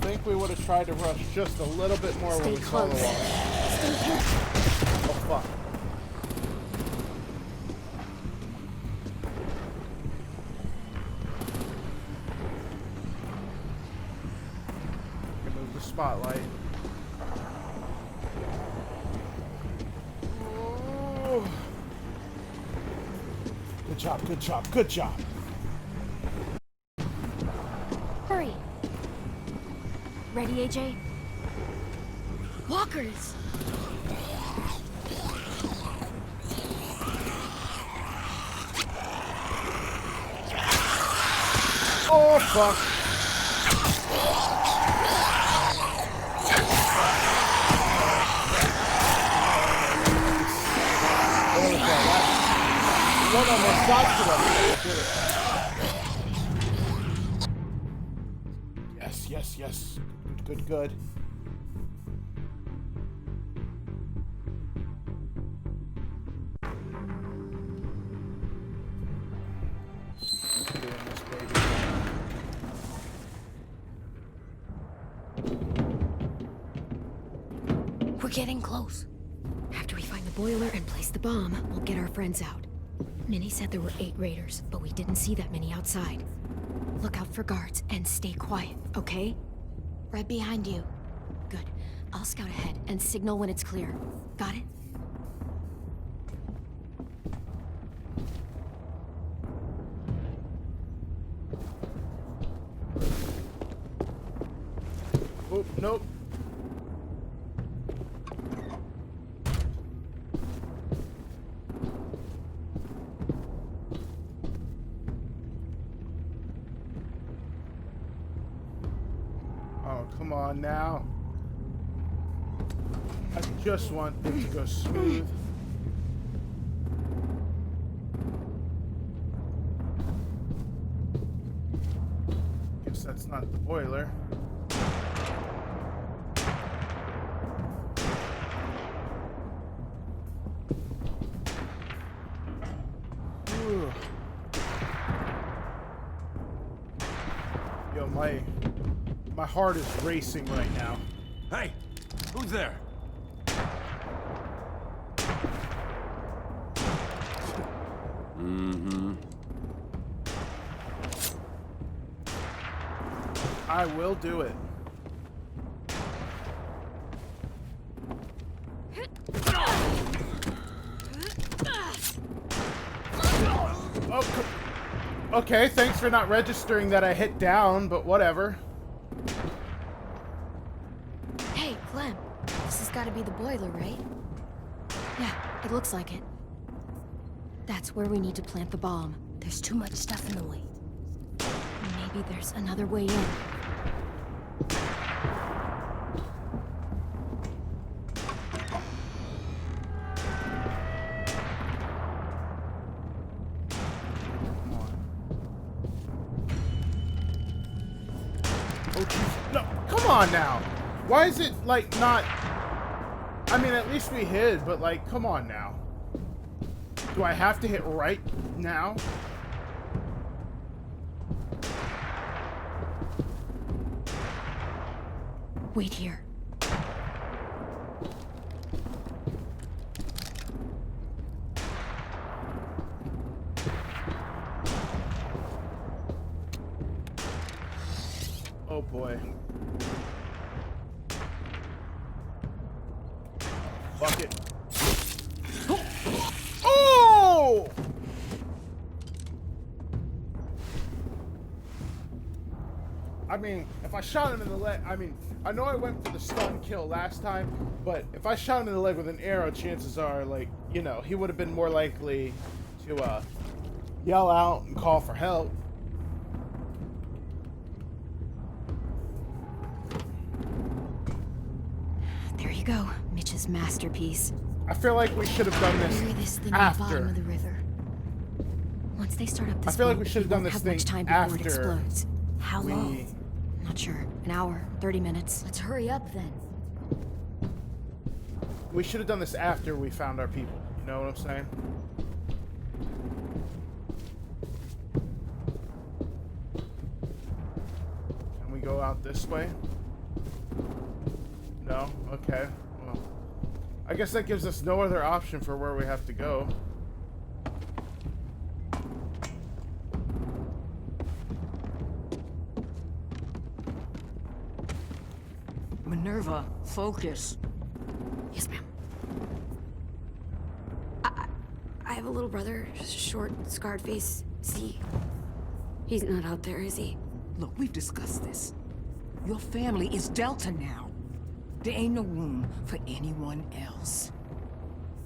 think we would have tried to rush just a little bit more when we saw the wall. Stay here. Oh, fuck. spotlight. Oh. Good job, good job, good job. Hurry. Ready, AJ? Walkers! Oh, fuck. There we go. One almost got to us. Yes, yes, yes. Good, good, good. Doing this, baby. We're getting close. After we find the boiler and place the bomb, we'll get our friends out. Minnie said there were 8 raiders, but we didn't see that many outside. Look out for guards and stay quiet, okay? Right behind you. Good. I'll scout ahead and signal when it's clear. Got it? Oh, nope. Oh, come on now. I just want things to go smooth. Guess that's not the boiler. Ooh. Yo, my heart is racing right now. Hey, who's there? Mm-hmm. I will do it. Oh, okay, thanks for not registering that I hit down, but whatever. Hey, Clem. This has got to be the boiler, right? Yeah, it looks like it. That's where we need to plant the bomb. There's too much stuff in the way. Maybe there's another way in. Oh, jeez. No, come on now. Why is it, like, not... I mean, at least we hid, but, like, come on now. Do I have to hit right now? Wait here. Oh boy. Fuck it. Oh! I mean, if I shot him in the leg, I know I went for the stun kill last time, but if I shot him in the leg with an arrow, chances are, like, you know, he would have been more likely to, yell out and call for help. There you go, Mitch's masterpiece. I feel like we should have done Bury this this thing at the bottom after. of the river. Once they start up this I feel like boat, we should have it done won't this have much thing time before it after explodes. How long? Not sure. An hour, 30 minutes. Let's hurry up then. We should have done this after we found our people. You know what I'm saying? Can we go out this way? No? Okay. Well, I guess that gives us no other option for where we have to go. Ava, focus. Yes, ma'am. I have a little brother, short, scarred face. He's not out there, is he? Look, we've discussed this. Your family is Delta now. There ain't no room for anyone else.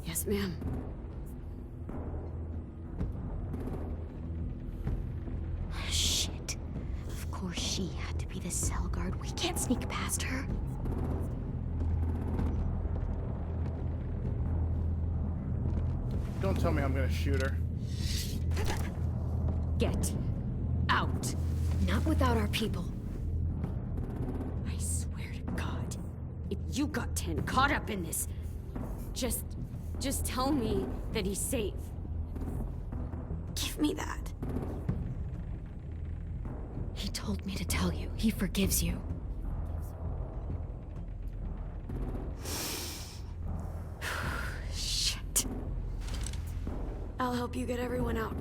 Yes, ma'am. Shit. Of course she had to be the cell guard. We can't sneak past her. Don't tell me I'm gonna shoot her. Get out. Not without our people. I swear to God, if you got 10 caught up in this, just tell me that he's safe. Give me that. He told me to tell you. He forgives you. Shit. I'll help you get everyone out.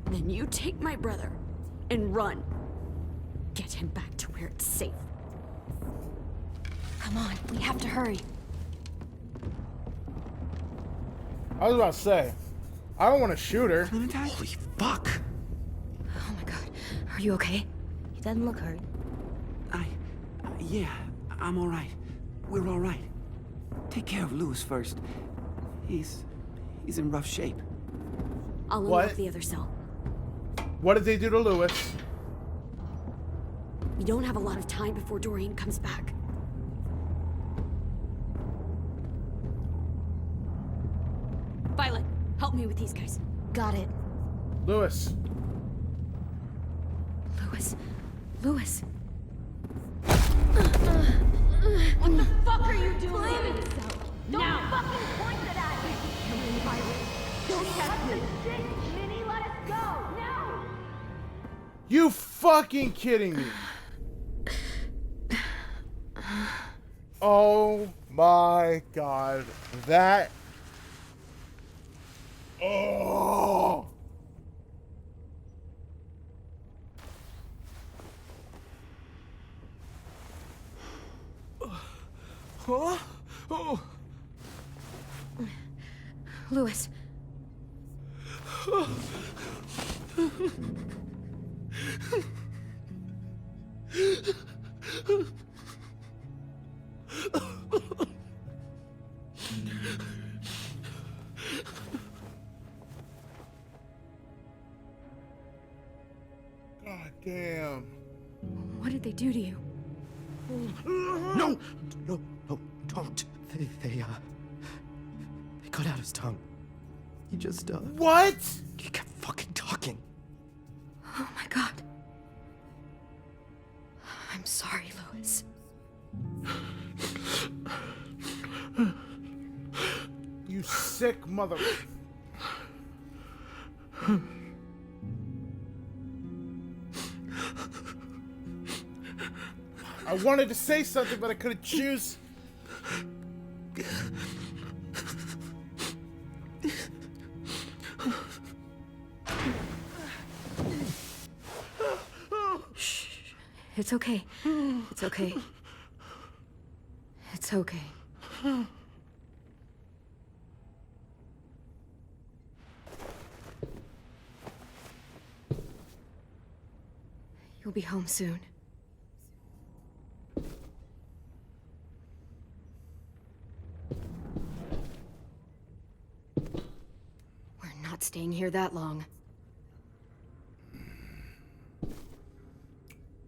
Then you take my brother and run. Get him back to where it's safe. Come on, we have to hurry. I was about to say, I don't want to shoot her. Holy fuck! Oh my god. Are you okay? He doesn't look hurt. Yeah, I'm all right. We're all right. Take care of Louis first. He's in rough shape. I'll What? unlock the other cell. What did they do to Louis? We don't have a lot of time before Dorian comes back. Violet, help me with these guys. Got it. Louis. Louis. What the fuck are you doing? Don't fucking point it at me! Come in, Violet. Don't touch the shit! Minnie, let us go! Now! You fucking kidding me? Oh my god. That. Oh. Huh? Oh. Louis. God damn. What did they do to you? No, don't. They cut out his tongue. He just, What? he kept fucking talking. Oh my god. I'm sorry, Louis. You sick mother. I wanted to say something, but I couldn't choose. It's okay. It's okay. It's okay. You'll be home soon. We're not staying here that long.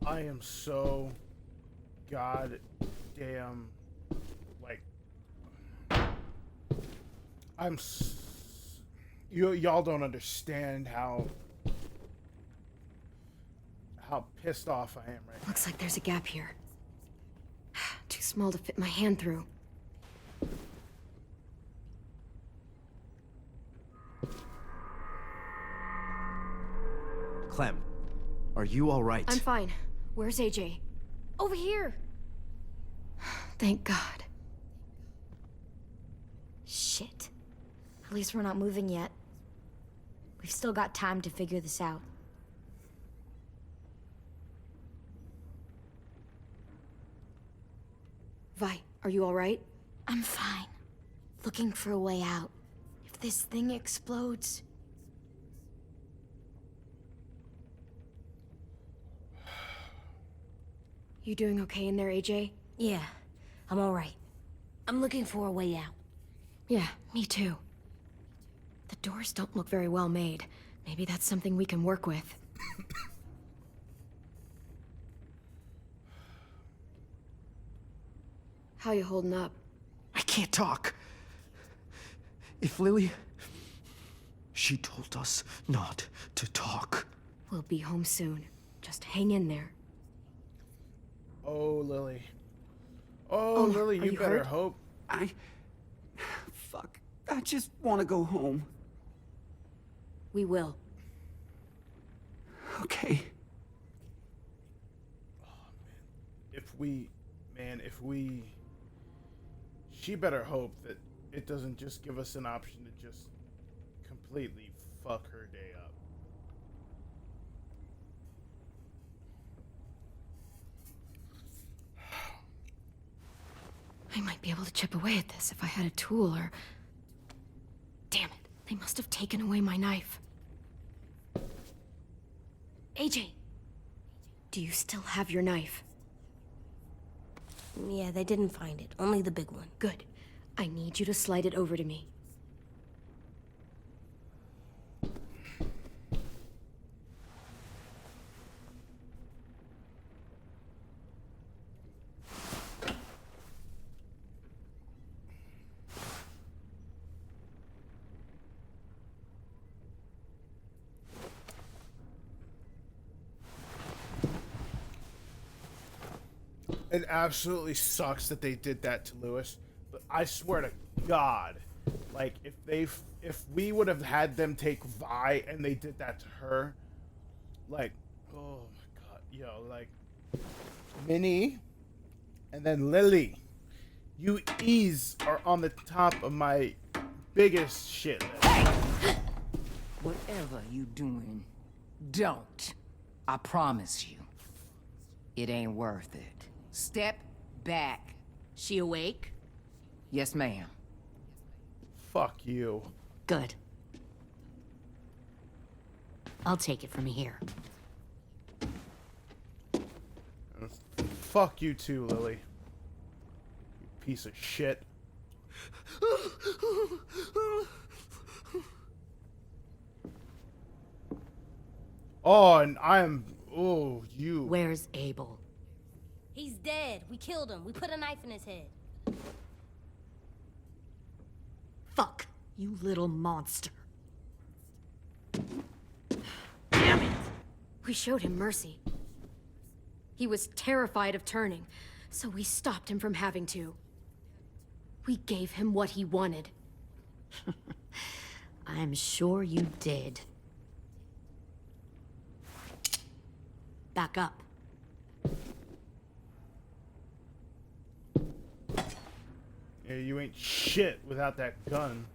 I am so goddamn like y'all don't understand how pissed off I am right now. Looks like there's a gap here. Too small to fit my hand through. Clem, are you all right? I'm fine. Where's AJ? Over here. Thank God. Shit. At least we're not moving yet. We've still got time to figure this out. Vi, are you alright? I'm fine. Looking for a way out. If this thing explodes... You doing okay in there, AJ? Yeah, I'm alright. I'm looking for a way out. Yeah, me too. The doors don't look very well made. Maybe that's something we can work with. How you holding up? I can't talk. If Lily... She told us not to talk. We'll be home soon. Just hang in there. Oh, Lily. Oh, Lily, you better hurt? hope. Fuck. I just want to go home. We will. Okay. If we... She better hope that it doesn't just give us an option to just completely fuck her day up. I might be able to chip away at this if I had a tool or... Damn it, they must have taken away my knife. AJ, do you still have your knife? Yeah, they didn't find it. Only the big one. Good. I need you to slide it over to me. It absolutely sucks that they did that to Lewis, but I swear to God, like if we would have had them take Vi and they did that to her, like, oh my God, yo, like Minnie and then Lily, you ease are on the top of my biggest shit list. Whatever you doing, don't. I promise you. It ain't worth it. Step back. She awake? Yes, ma'am. Fuck you. Good. I'll take it from here. Fuck you too, Lily. You piece of shit. Oh, and I'm... Oh, you... Where's Abel? He's dead. We killed him. We put a knife in his head. Fuck, you little monster. Damn it! We showed him mercy. He was terrified of turning, so we stopped him from having to. We gave him what he wanted. I'm sure you did. Back up. Yeah, you ain't shit without that gun.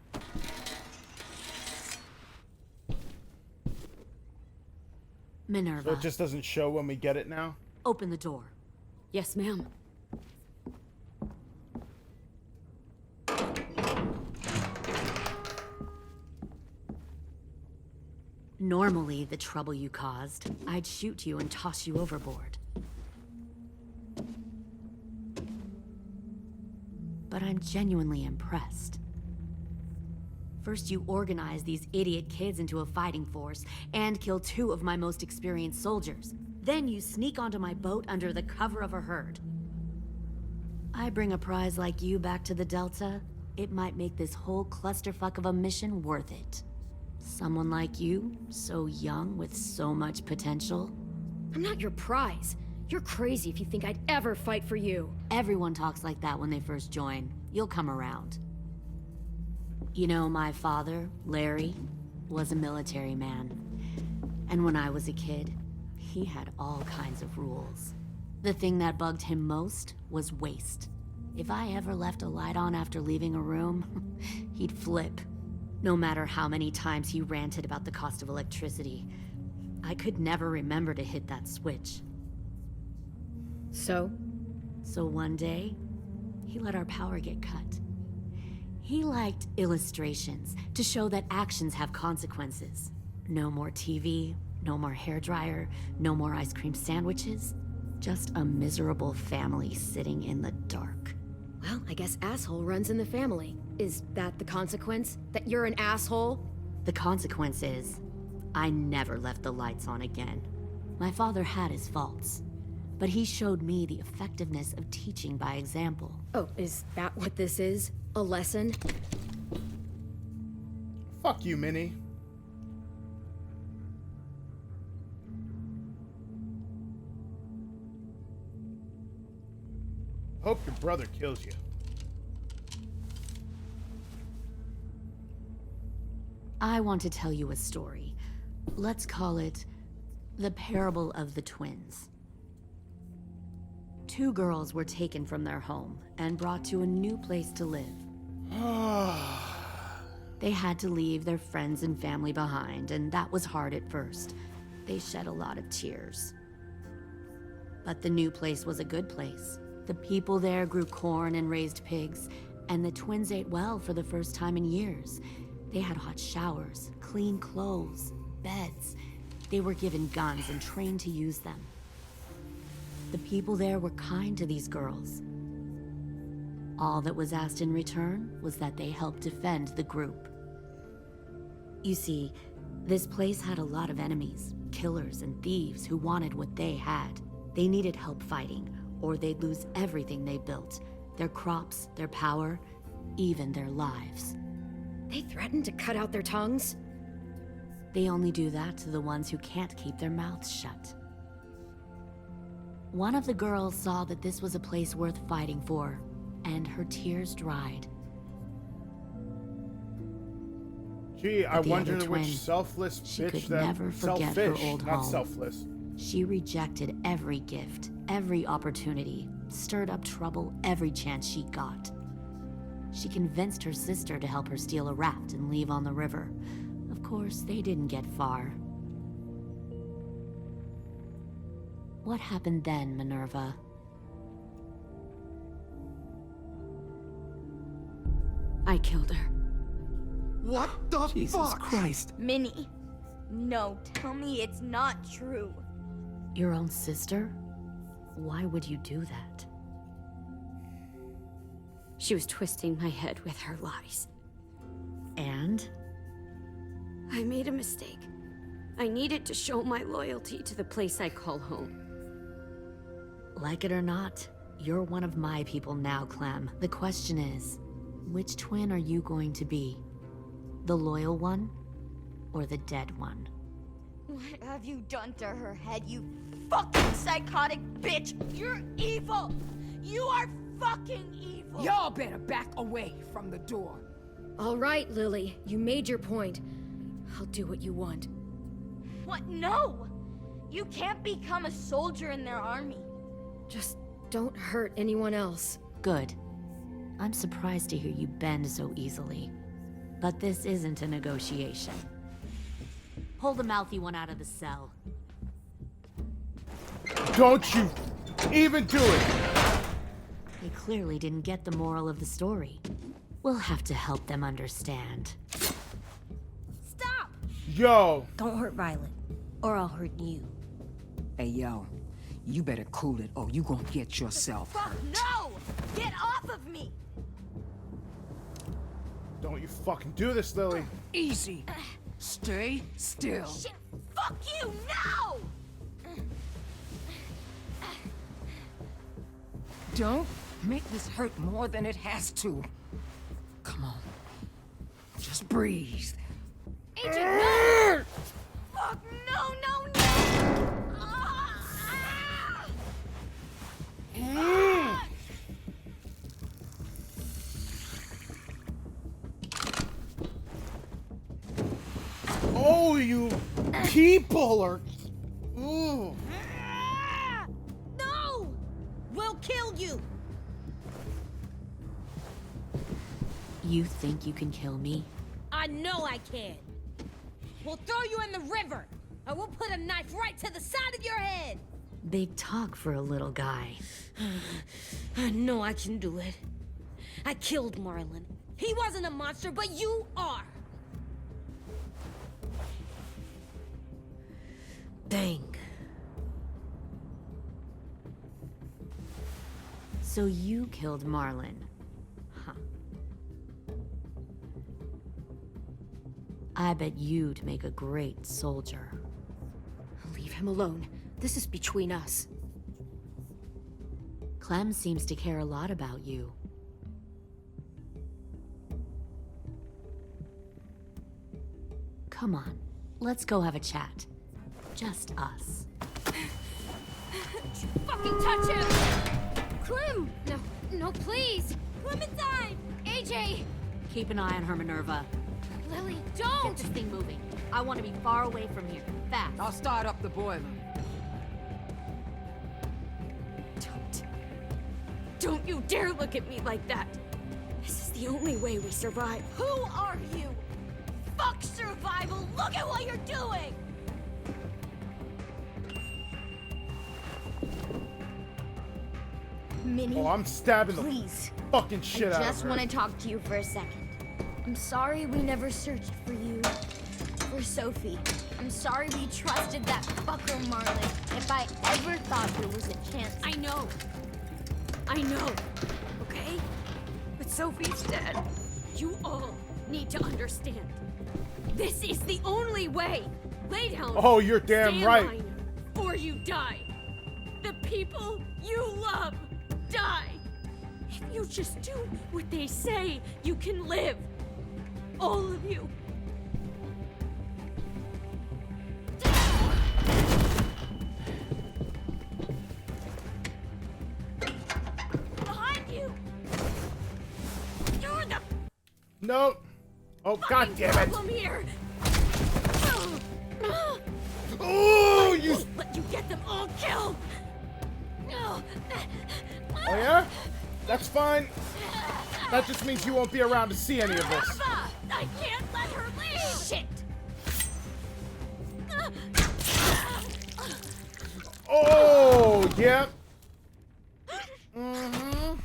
Minerva. So it just doesn't show when we get it now? Open the door. Yes, ma'am. Normally, the trouble you caused, I'd shoot you and toss you overboard. But I'm genuinely impressed. First, you organize these idiot kids into a fighting force and kill 2 of my most experienced soldiers. Then you sneak onto my boat under the cover of a herd. I bring a prize like you back to the Delta, it might make this whole clusterfuck of a mission worth it. Someone like you, so young with so much potential. I'm not your prize. You're crazy if you think I'd ever fight for you. Everyone talks like that when they first join. You'll come around. You know, my father, Larry, was a military man. And when I was a kid, he had all kinds of rules. The thing that bugged him most was waste. If I ever left a light on after leaving a room, he'd flip. No matter how many times he ranted about the cost of electricity, I could never remember to hit that switch. So? So one day, he let our power get cut. He liked illustrations to show that actions have consequences. No more TV, no more hairdryer, no more ice cream sandwiches. Just a miserable family sitting in the dark. Well, I guess asshole runs in the family. Is that the consequence? That you're an asshole? The consequence is, I never left the lights on again. My father had his faults, but he showed me the effectiveness of teaching by example. Oh, is that what this is? A lesson? Fuck you, Minnie. Hope your brother kills you. I want to tell you a story. Let's call it the parable of the twins. Two girls were taken from their home and brought to a new place to live. They had to leave their friends and family behind, and that was hard at first. They shed a lot of tears. But the new place was a good place. The people there grew corn and raised pigs, and the twins ate well for the first time in years. They had hot showers, clean clothes, beds. They were given guns and trained to use them. The people there were kind to these girls. All that was asked in return was that they help defend the group. You see, this place had a lot of enemies, killers and thieves who wanted what they had. They needed help fighting, or they'd lose everything they built. Their crops, their power, even their lives. They threatened to cut out their tongues? They only do that to the ones who can't keep their mouths shut. One of the girls saw that this was a place worth fighting for, and her tears dried. Gee, I But the wonder other twin, which selfless she bitch could that never forget selfish, her old not home. selfless. She rejected every gift, every opportunity, stirred up trouble every chance she got. She convinced her sister to help her steal a raft and leave on the river. Of course, they didn't get far. What happened then, Minerva? I killed her. What the Jesus fuck? Christ. Minnie, no, tell me it's not true. Your own sister? Why would you do that? She was twisting my head with her lies. And? I made a mistake. I needed to show my loyalty to the place I call home. Like it or not, you're one of my people now, Clem. The question is, which twin are you going to be? The loyal one, or the dead one? What have you done to her head, you fucking psychotic bitch? You're evil! You are fucking evil! Y'all better back away from the door. All right, Lily, you made your point. I'll do what you want. What? No! You can't become a soldier in their army. Just don't hurt anyone else. Good. I'm surprised to hear you bend so easily. But this isn't a negotiation. Pull the mouthy one out of the cell. Don't you even do it! They clearly didn't get the moral of the story. We'll have to help them understand. Stop! Yo! Don't hurt Violet, or I'll hurt you. Hey, yo. You better cool it, or you gonna get yourself Fuck hurt. no! Get off of me! Don't you fucking do this, Lily. Easy. Stay still. Shit! Fuck you! No! Don't make this hurt more than it has to. Come on. Just breathe. Agent, no! Fuck, no, no, no! Oh, you people are... Ooh. No! We'll kill you! You think you can kill me? I know I can. We'll throw you in the river, and we'll put a knife right to the side of your head. Big talk for a little guy. I know I can do it. I killed Marlon. He wasn't a monster, but you are. Dang. So you killed Marlon. Huh. I bet you'd make a great soldier. Leave him alone. This is between us. Clem seems to care a lot about you. Come on, let's go have a chat. Just us. Fucking touch him! Clem! No, please! Clementine! AJ! Keep an eye on her, Minerva. Lily, Get don't! this thing moving. I want to be far away from here. Fast. I'll start up the boiler. Don't you dare look at me like that! This is the only way we survive. Who are you? Fuck survival! Look at what you're doing! Minnie, Oh, I'm stabbing please. the fucking shit out I of just her. want to talk to you for a second. I'm sorry we never searched for you. For Sophie. I'm sorry we trusted that fucker Marlon. If I ever thought there was a chance. I know, okay? But Sophie's dead. You all need to understand. This is the only way. Lay down. Oh, you're damn stay in right. line, or you die. The people you love die. If you just do what they say, you can live. All of you. Behind you. You're the No. Oh, god damn it. problem here. Oh, you. Won't let you get them all killed. No. Oh, yeah? That's fine. That just means you won't be around to see any of this. I can't let her leave. Shit. Oh, yep. Mm-hmm.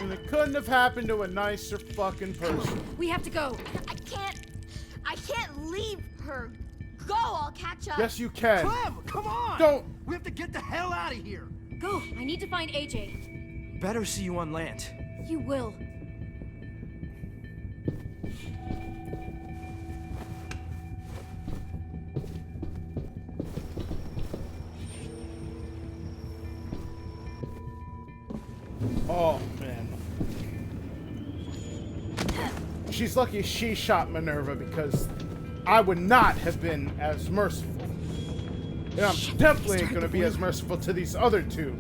And it couldn't have happened to a nicer fucking person. We have to go. I can't leave her. Go, I'll catch up. Yes, you can. Clem, come on! Don't. We have to get the hell out of here. Go. I need to find AJ. Better see you on land. You will. Oh, man. She's lucky she shot Minerva because I would not have been as merciful. And I'm definitely going to be as merciful to these other two.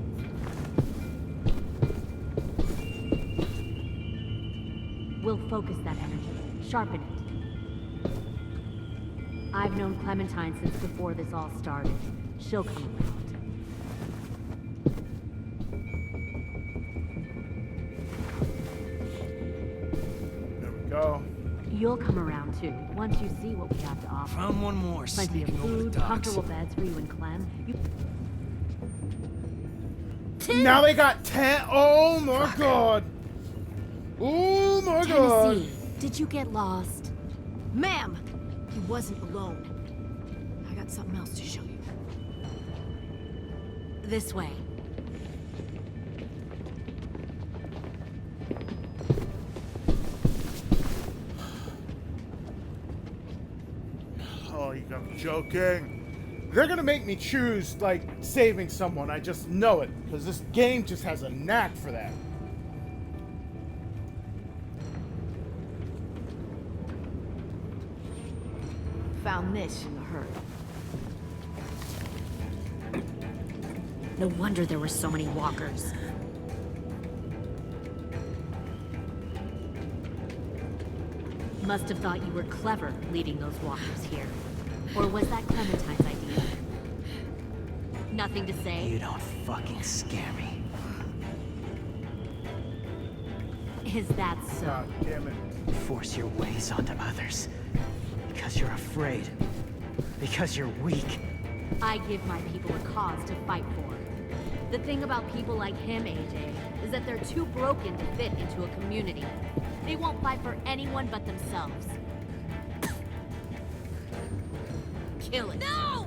We'll focus that energy. Sharpen it. I've known Clementine since before this all started. She'll come around. There we go. You'll come around too, once you see what we have to offer. Found one more Plenty of sneaking over the food, docks. comfortable beds for you and Clem. Now they got 10. Oh my god. Oh my god. Tennessee, did you get lost? Ma'am, he wasn't alone. I got something else to show you. This way. Oh, I'm joking. They're gonna make me choose, like, saving someone. I just know it. Because this game just has a knack for that. Found this in the herd. No wonder there were so many walkers. Must have thought you were clever leading those walkers here. Or was that Clementine's idea? Nothing to say? You don't fucking scare me. Is that so? God damn it. Force your ways onto others. Because you're afraid. Because you're weak. I give my people a cause to fight for. The thing about people like him, AJ, is that they're too broken to fit into a community. They won't fight for anyone but themselves. Kill it. No!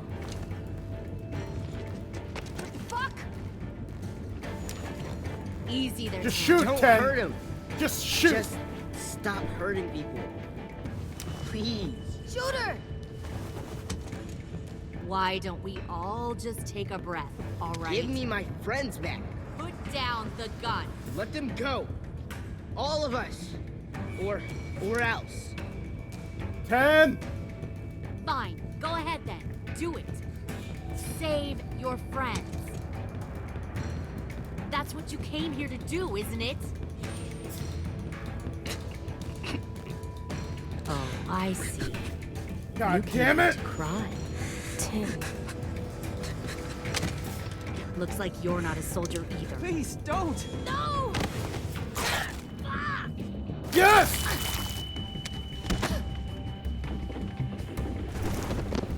What the fuck? Easy there. Just Sam. shoot, Don't Ted. hurt him. Just shoot. Just stop hurting people. Please. Shoot her! Why don't we all just take a breath, all right? Give me my friends back. Put down the gun. Let them go. All of us. Or else. 10. Fine, go ahead then. Do it. Save your friends. That's what you came here to do, isn't it? Oh, I see. God damn it! Cry. Tim. Looks like you're not a soldier either. Please, don't! No! Yes!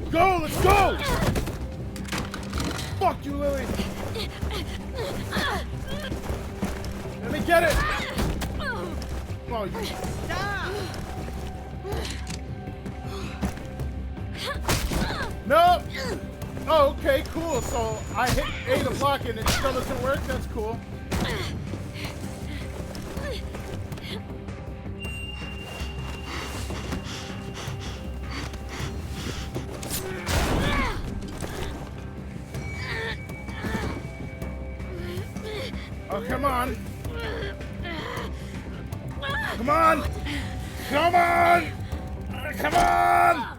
Go, let's go! Fuck you, Lily! Let me get it! Oh, you... Stop! No! Oh, okay, cool. So I hit A to block it and it still doesn't work? That's cool. Oh, come on. Come on. Come on. Come on.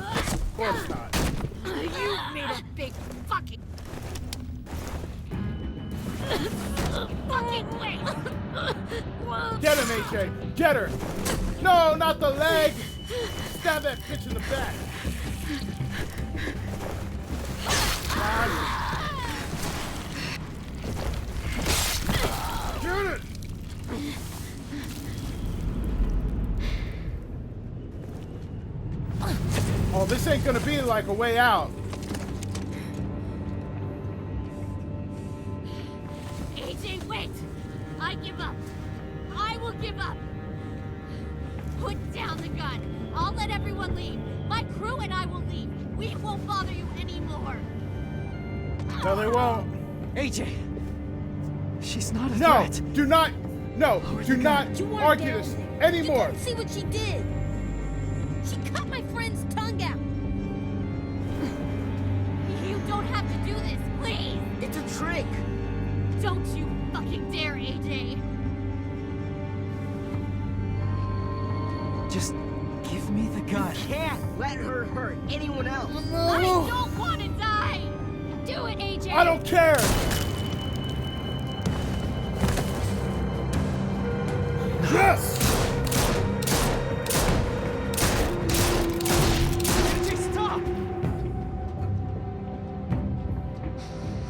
Of course not. You made a big fucking way. Get him, AJ. Get her. No, not the leg. Stab that bitch in the back. Shoot it. Oh, this ain't gonna be like a way out. AJ, wait! I give up. I will give up. Put down the gun. I'll let everyone leave. My crew and I will leave. We won't bother you anymore. No, they won't. AJ! She's not a No, threat. do not. No, do not You weren't argue there. this anymore. You didn't see what she did. She cut my friend's tongue out. You don't have to do this, please. It's a trick. Don't you fucking dare, AJ. Just give me the gun. Can't let her hurt anyone else. I don't want to die. Do it, AJ. I don't care. Yes. Stop!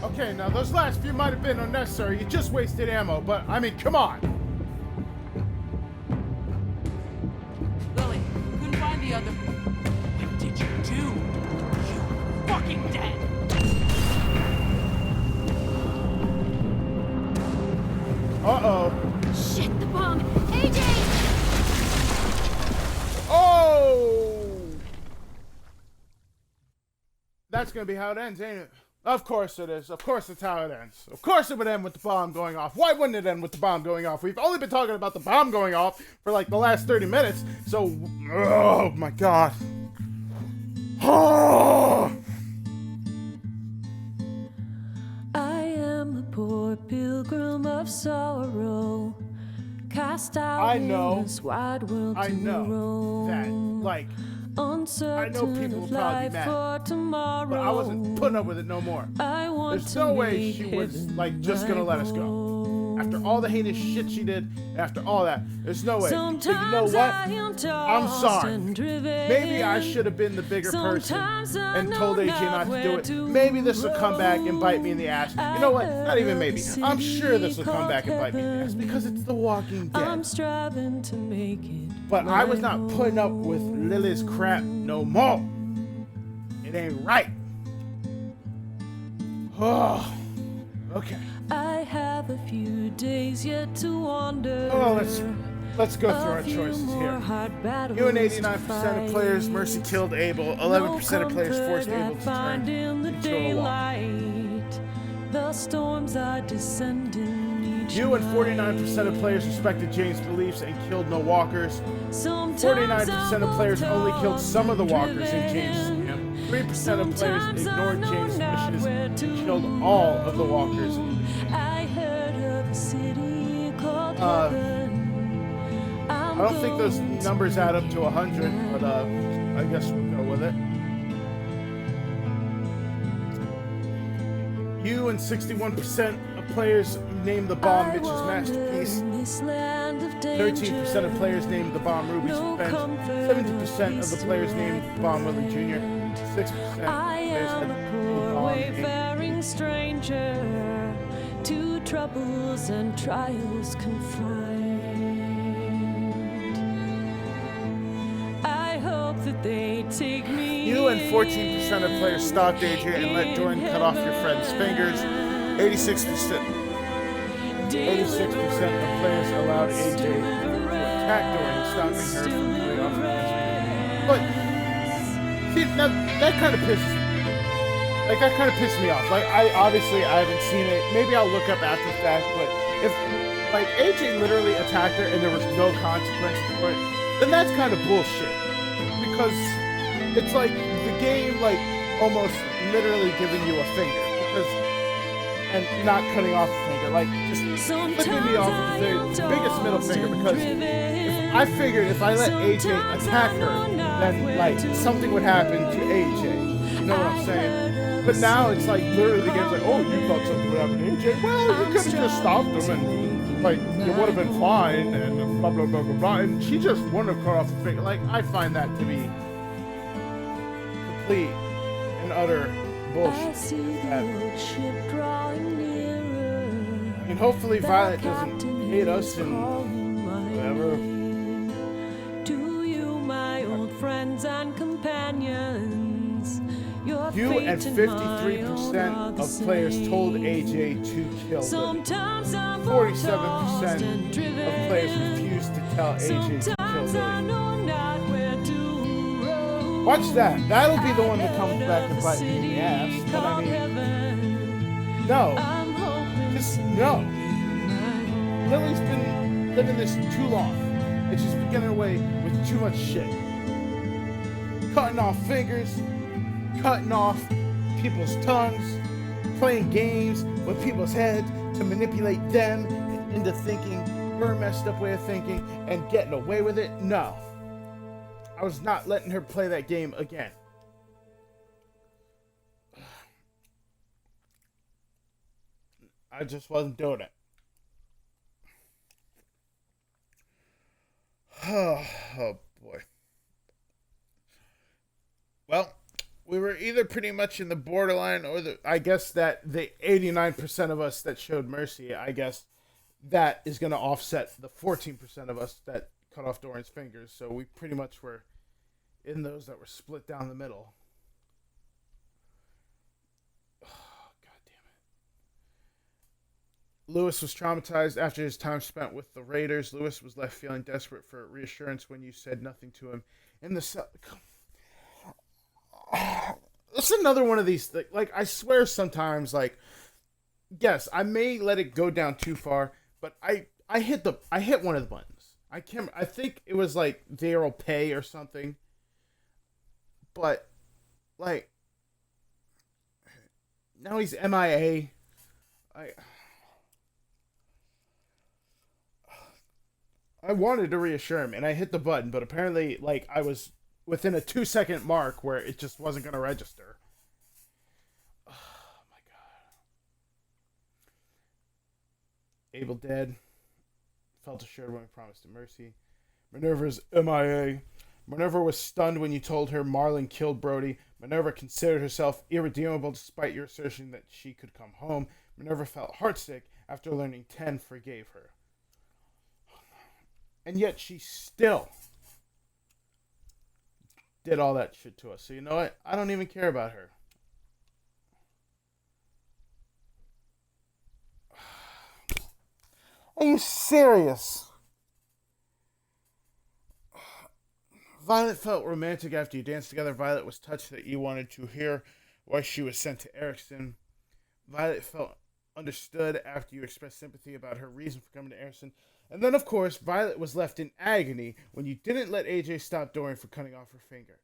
Okay, now those last few might have been unnecessary. You just wasted ammo, but I mean, come on. Lily, couldn't find the other. What did you do? You fucking dead. Uh-oh. Shit, the bomb. AJ! Oh! That's gonna be how it ends, ain't it? Of course it is. Of course it's how it ends. Of course it would end with the bomb going off. Why wouldn't it end with the bomb going off? We've only been talking about the bomb going off for like the last 30 minutes. So, oh my god. Oh! I am a poor pilgrim of sorrow, cast out in this wide world I to know roam. that, like, Uncertain I know people will of probably life be mad, for tomorrow. but I wasn't putting up with it no more. I want There's to no way make she was heaven like just gonna let us go. After all the heinous shit she did, after all that, there's no way. So you know what? I'm sorry. Maybe I should have been the bigger person and told AJ not to do it. Maybe this will come back and bite me in the ass. You know what? Not even maybe. I'm sure this will come back and bite me in the ass because it's The Walking Dead. I'm striving to make it. But I was not putting up with Lily's crap no more. It ain't right. Oh, okay. I have a few days yet to wander. Oh, let's go through our choices here. You and 89% of players, Mercy killed Abel. 11% of players forced Abel to turn into a walker. The storms are descending. You and 49% of players respected James' beliefs and killed no walkers. 49% of players only killed some of the walkers in James' camp. 3% of players ignored James' wishes and killed all of the walkers. I heard of a city called I don't think those numbers add up to 100, but I guess we'll go with it. You and 61% of players named the bomb Mitch's masterpiece. 13% of players named the bomb Ruby's revenge. 70% of the players named the bomb Willie Jr. 6% of players had the bomb wayfaring stranger, to troubles and trials confined. I hope that they take me. You and 14% of players stopped AJ and let Dorian cut off your friend's fingers. 86% of players allowed AJ to attack Dorian, stopping her from cutting off her friend's fingers. But see, now that kind of pisses me. Like, that kind of pissed me off. Like, I haven't seen it. Maybe I'll look up after the fact, but if, like, AJ literally attacked her and there was no consequence for it, then that's kind of bullshit. Because it's like the game, like, almost literally giving you a finger. Because, and not cutting off the finger. Like, just flicking me off with the biggest middle finger. Because if I figured if I let AJ attack her, then, like, something would happen to AJ. You know what I'm saying? But now it's like literally the game's like, oh, you thought something would happen to AJ? Well, you could have just stopped him and like you would have been fine and blah blah blah blah blah. And she just wouldn't have cut off the finger. Like, I find that to be complete and utter bullshit. I mean, hopefully Violet doesn't hate us and whatever. To you, my old friends and companions. You and 53% of players told AJ to kill them. 47% of players refused to tell AJ to kill them. Watch that. That'll be the one that comes back and bites me in the ass. But I mean, no. Just no. Lily's been living this too long. And she's been getting away with too much shit. Cutting off fingers. Cutting off people's tongues, playing games with people's heads to manipulate them into thinking her messed up way of thinking and getting away with it. No. I was not letting her play that game again. I just wasn't doing it. Oh boy. Well, we were either pretty much in the borderline or I guess that the 89% of us that showed mercy, I guess that is going to offset the 14% of us that cut off Dorian's fingers. So we pretty much were in those that were split down the middle. Oh, God damn it. Lewis was traumatized after his time spent with the Raiders. Lewis was left feeling desperate for reassurance when you said nothing to him in the cell. It's another one of these things. Like, I swear sometimes, like, yes, I may let it go down too far, but I hit one of the buttons. I think it was like they'll pay or something. But like now he's MIA. I wanted to reassure him and I hit the button, but apparently like I was within a 2-second mark where it just wasn't going to register. Oh my God. Abel dead. Felt assured when we promised him mercy. Minerva's MIA. Minerva was stunned when you told her Marlon killed Brody. Minerva considered herself irredeemable despite your assertion that she could come home. Minerva felt heartsick after learning 10 forgave her. And yet she still did all that shit to us. So you know what? I don't even care about her. Are you serious? Violet felt romantic after you danced together. Violet was touched that you wanted to hear why she was sent to Erickson. Violet felt understood after you expressed sympathy about her reason for coming to Erickson. And then, of course, Violet was left in agony when you didn't let AJ stop Dorian for cutting off her finger.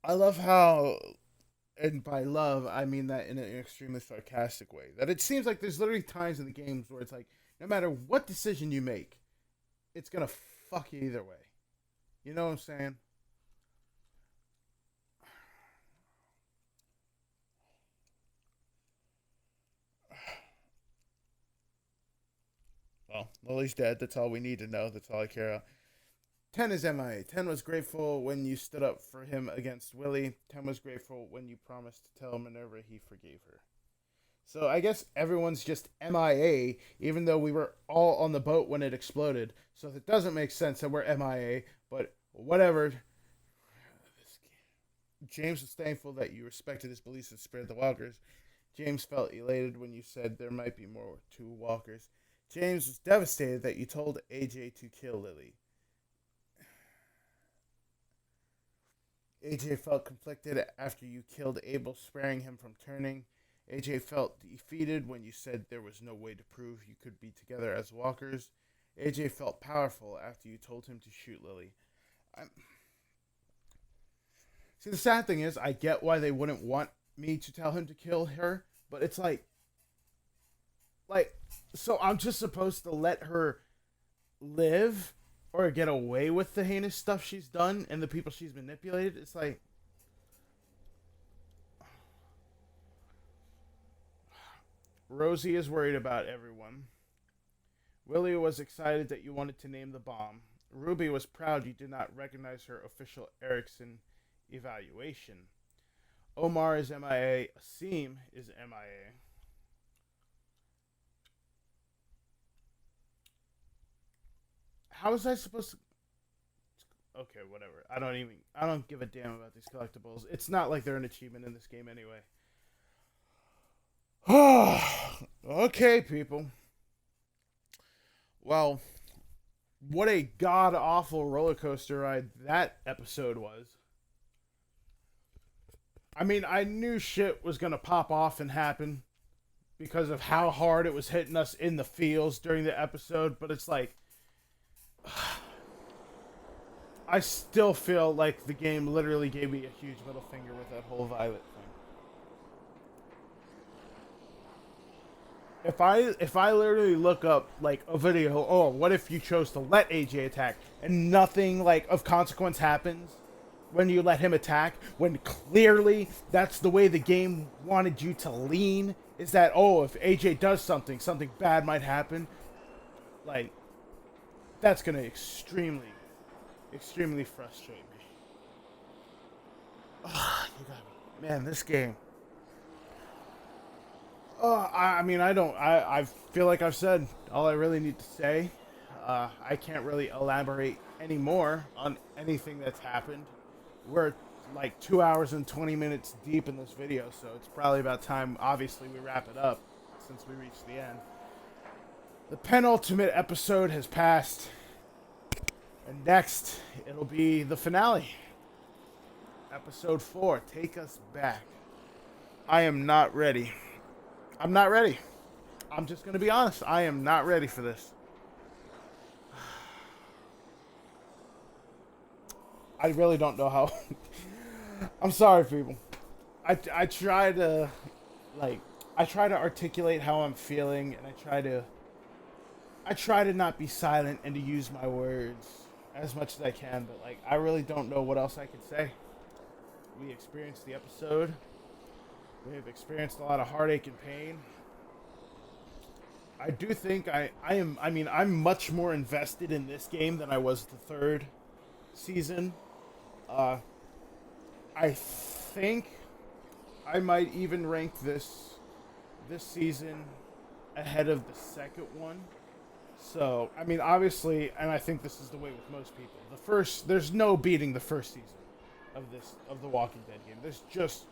I love how, and by love, I mean that in an extremely sarcastic way, that it seems like there's literally times in the games where it's like, no matter what decision you make, it's going to fuck you either way. You know what I'm saying? Well, Lily's dead. That's all we need to know. That's all I care about. 10 is MIA. 10 was grateful when you stood up for him against Willie. 10 was grateful when you promised to tell Minerva he forgave her. So I guess everyone's just MIA, even though we were all on the boat when it exploded. So it doesn't make sense that we're MIA, but whatever. James was thankful that you respected his beliefs and spared the walkers. James felt elated when you said there might be more to walkers. James was devastated that you told AJ to kill Lily. AJ felt conflicted after you killed Abel, sparing him from turning. AJ felt defeated when you said there was no way to prove you could be together as walkers. AJ felt powerful after you told him to shoot Lily. See, the sad thing is, I get why they wouldn't want me to tell him to kill her, but it's like, so I'm just supposed to let her live or get away with the heinous stuff she's done and the people she's manipulated? It's like, Rosie is worried about everyone. Willie was excited that you wanted to name the bomb. Ruby was proud you did not recognize her official Erickson evaluation. Omar is MIA. Asim is MIA. How was I supposed to... Okay, whatever. I don't give a damn about these collectibles. It's not like they're an achievement in this game anyway. Okay, people. Well, what a god-awful roller coaster ride that episode was. I mean, I knew shit was going to pop off and happen because of how hard it was hitting us in the feels during the episode, but it's like, I still feel like the game literally gave me a huge middle finger with that whole Violet thing. If I literally look up like a video, oh, what if you chose to let AJ attack and nothing like of consequence happens when you let him attack, when clearly that's the way the game wanted you to lean, is that, oh, if AJ does something bad might happen. Like, that's gonna extremely frustrate me. Man, this game. I feel like I've said all I really need to say. I can't really elaborate anymore on anything that's happened. We're like 2 hours and 20 minutes deep in this video, so it's probably about time, obviously, we wrap it up since we reached the end. The penultimate episode has passed, and next it'll be the finale. Episode 4, Take Us Back. I am not ready. I'm not ready. I'm just going to be honest. I am not ready for this. I really don't know how. I'm sorry, people. I try to articulate how I'm feeling, and I try to not be silent and to use my words as much as I can, but like, I really don't know what else I could say. We experienced the episode. We have experienced a lot of heartache and pain. I do think I'm much more invested in this game than I was the third season. I think I might even rank this season ahead of the second one. So, I mean, obviously, and I think this is the way with most people. There's no beating the first season of The Walking Dead game. There's just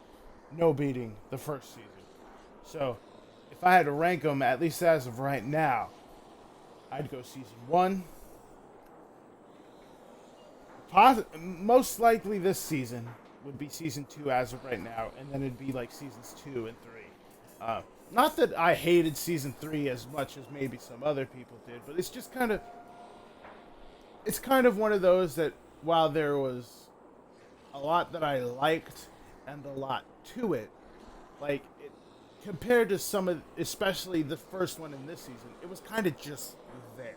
no beating the first season. So, if I had to rank them, at least as of right now, I'd go season 1. Most likely this season would be season 2 as of right now, and then it'd be like seasons 2 and 3. Not that I hated season 3 as much as maybe some other people did, but it's just kind of... It's kind of one of those that, while there was a lot that I liked and a lot to it, like, compared to some of, especially the first one in this season, it was kind of just there.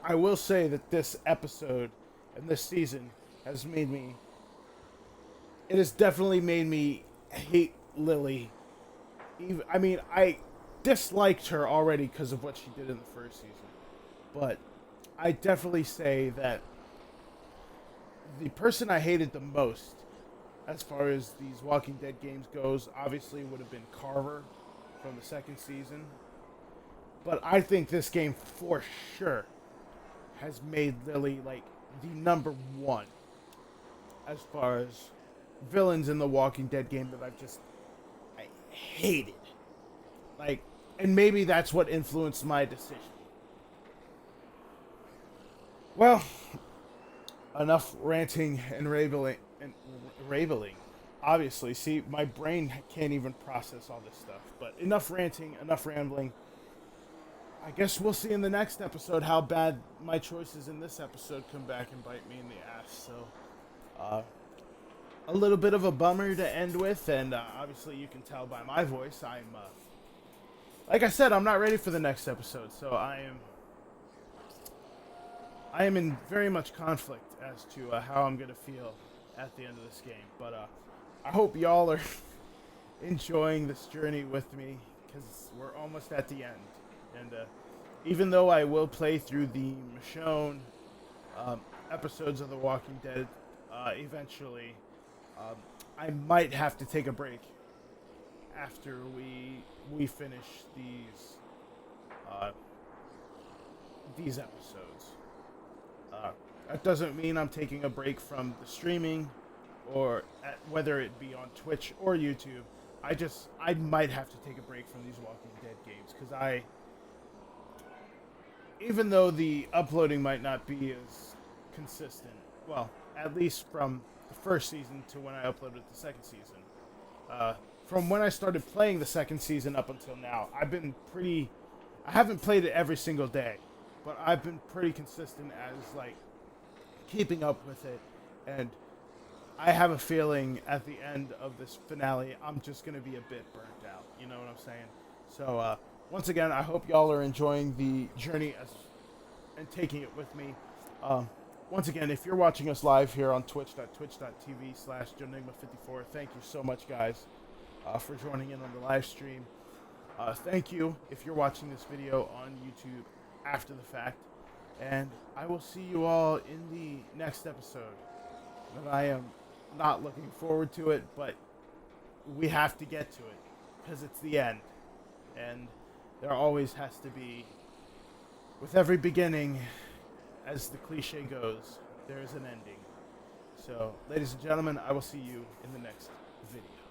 I will say that this episode and this season has made me... It has definitely made me hate Lily. I mean, I disliked her already because of what she did in the first season. But I definitely say that the person I hated the most, as far as these Walking Dead games goes, obviously would have been Carver from the second season. But I think this game for sure has made Lily like the number one as far as villains in the Walking Dead game that I hated. Like, and maybe that's what influenced my decision. Well, enough ranting and raveling. Obviously, see, my brain can't even process all this stuff. But enough ranting, enough rambling. I guess we'll see in the next episode how bad my choices in this episode come back and bite me in the ass. So, a little bit of a bummer to end with, and obviously you can tell by my voice, I'm, like I said, I'm not ready for the next episode, so I am in very much conflict as to how I'm going to feel at the end of this game. But I hope y'all are enjoying this journey with me, because we're almost at the end. And even though I will play through the Michonne episodes of The Walking Dead eventually, I might have to take a break after we finish these episodes. That doesn't mean I'm taking a break from the streaming, or whether it be on Twitch or YouTube. I might have to take a break from these Walking Dead games, because even though the uploading might not be as consistent, well, at least from the first season to when I uploaded the second season, from when I started playing the second season up until now, I haven't played it every single day, but I've been pretty consistent as, like, keeping up with it, and I have a feeling at the end of this finale, I'm just going to be a bit burnt out, you know what I'm saying? So, once again, I hope y'all are enjoying the journey and taking it with me. Once again, if you're watching us live here on twitch.tv/Jonigma54, thank you so much, guys, for joining in on the live stream. Thank you if you're watching this video on YouTube after the fact. And I will see you all in the next episode. And I am not looking forward to it, but we have to get to it, because it's the end. And there always has to be, with every beginning, as the cliche goes, there is an ending. So, ladies and gentlemen, I will see you in the next video.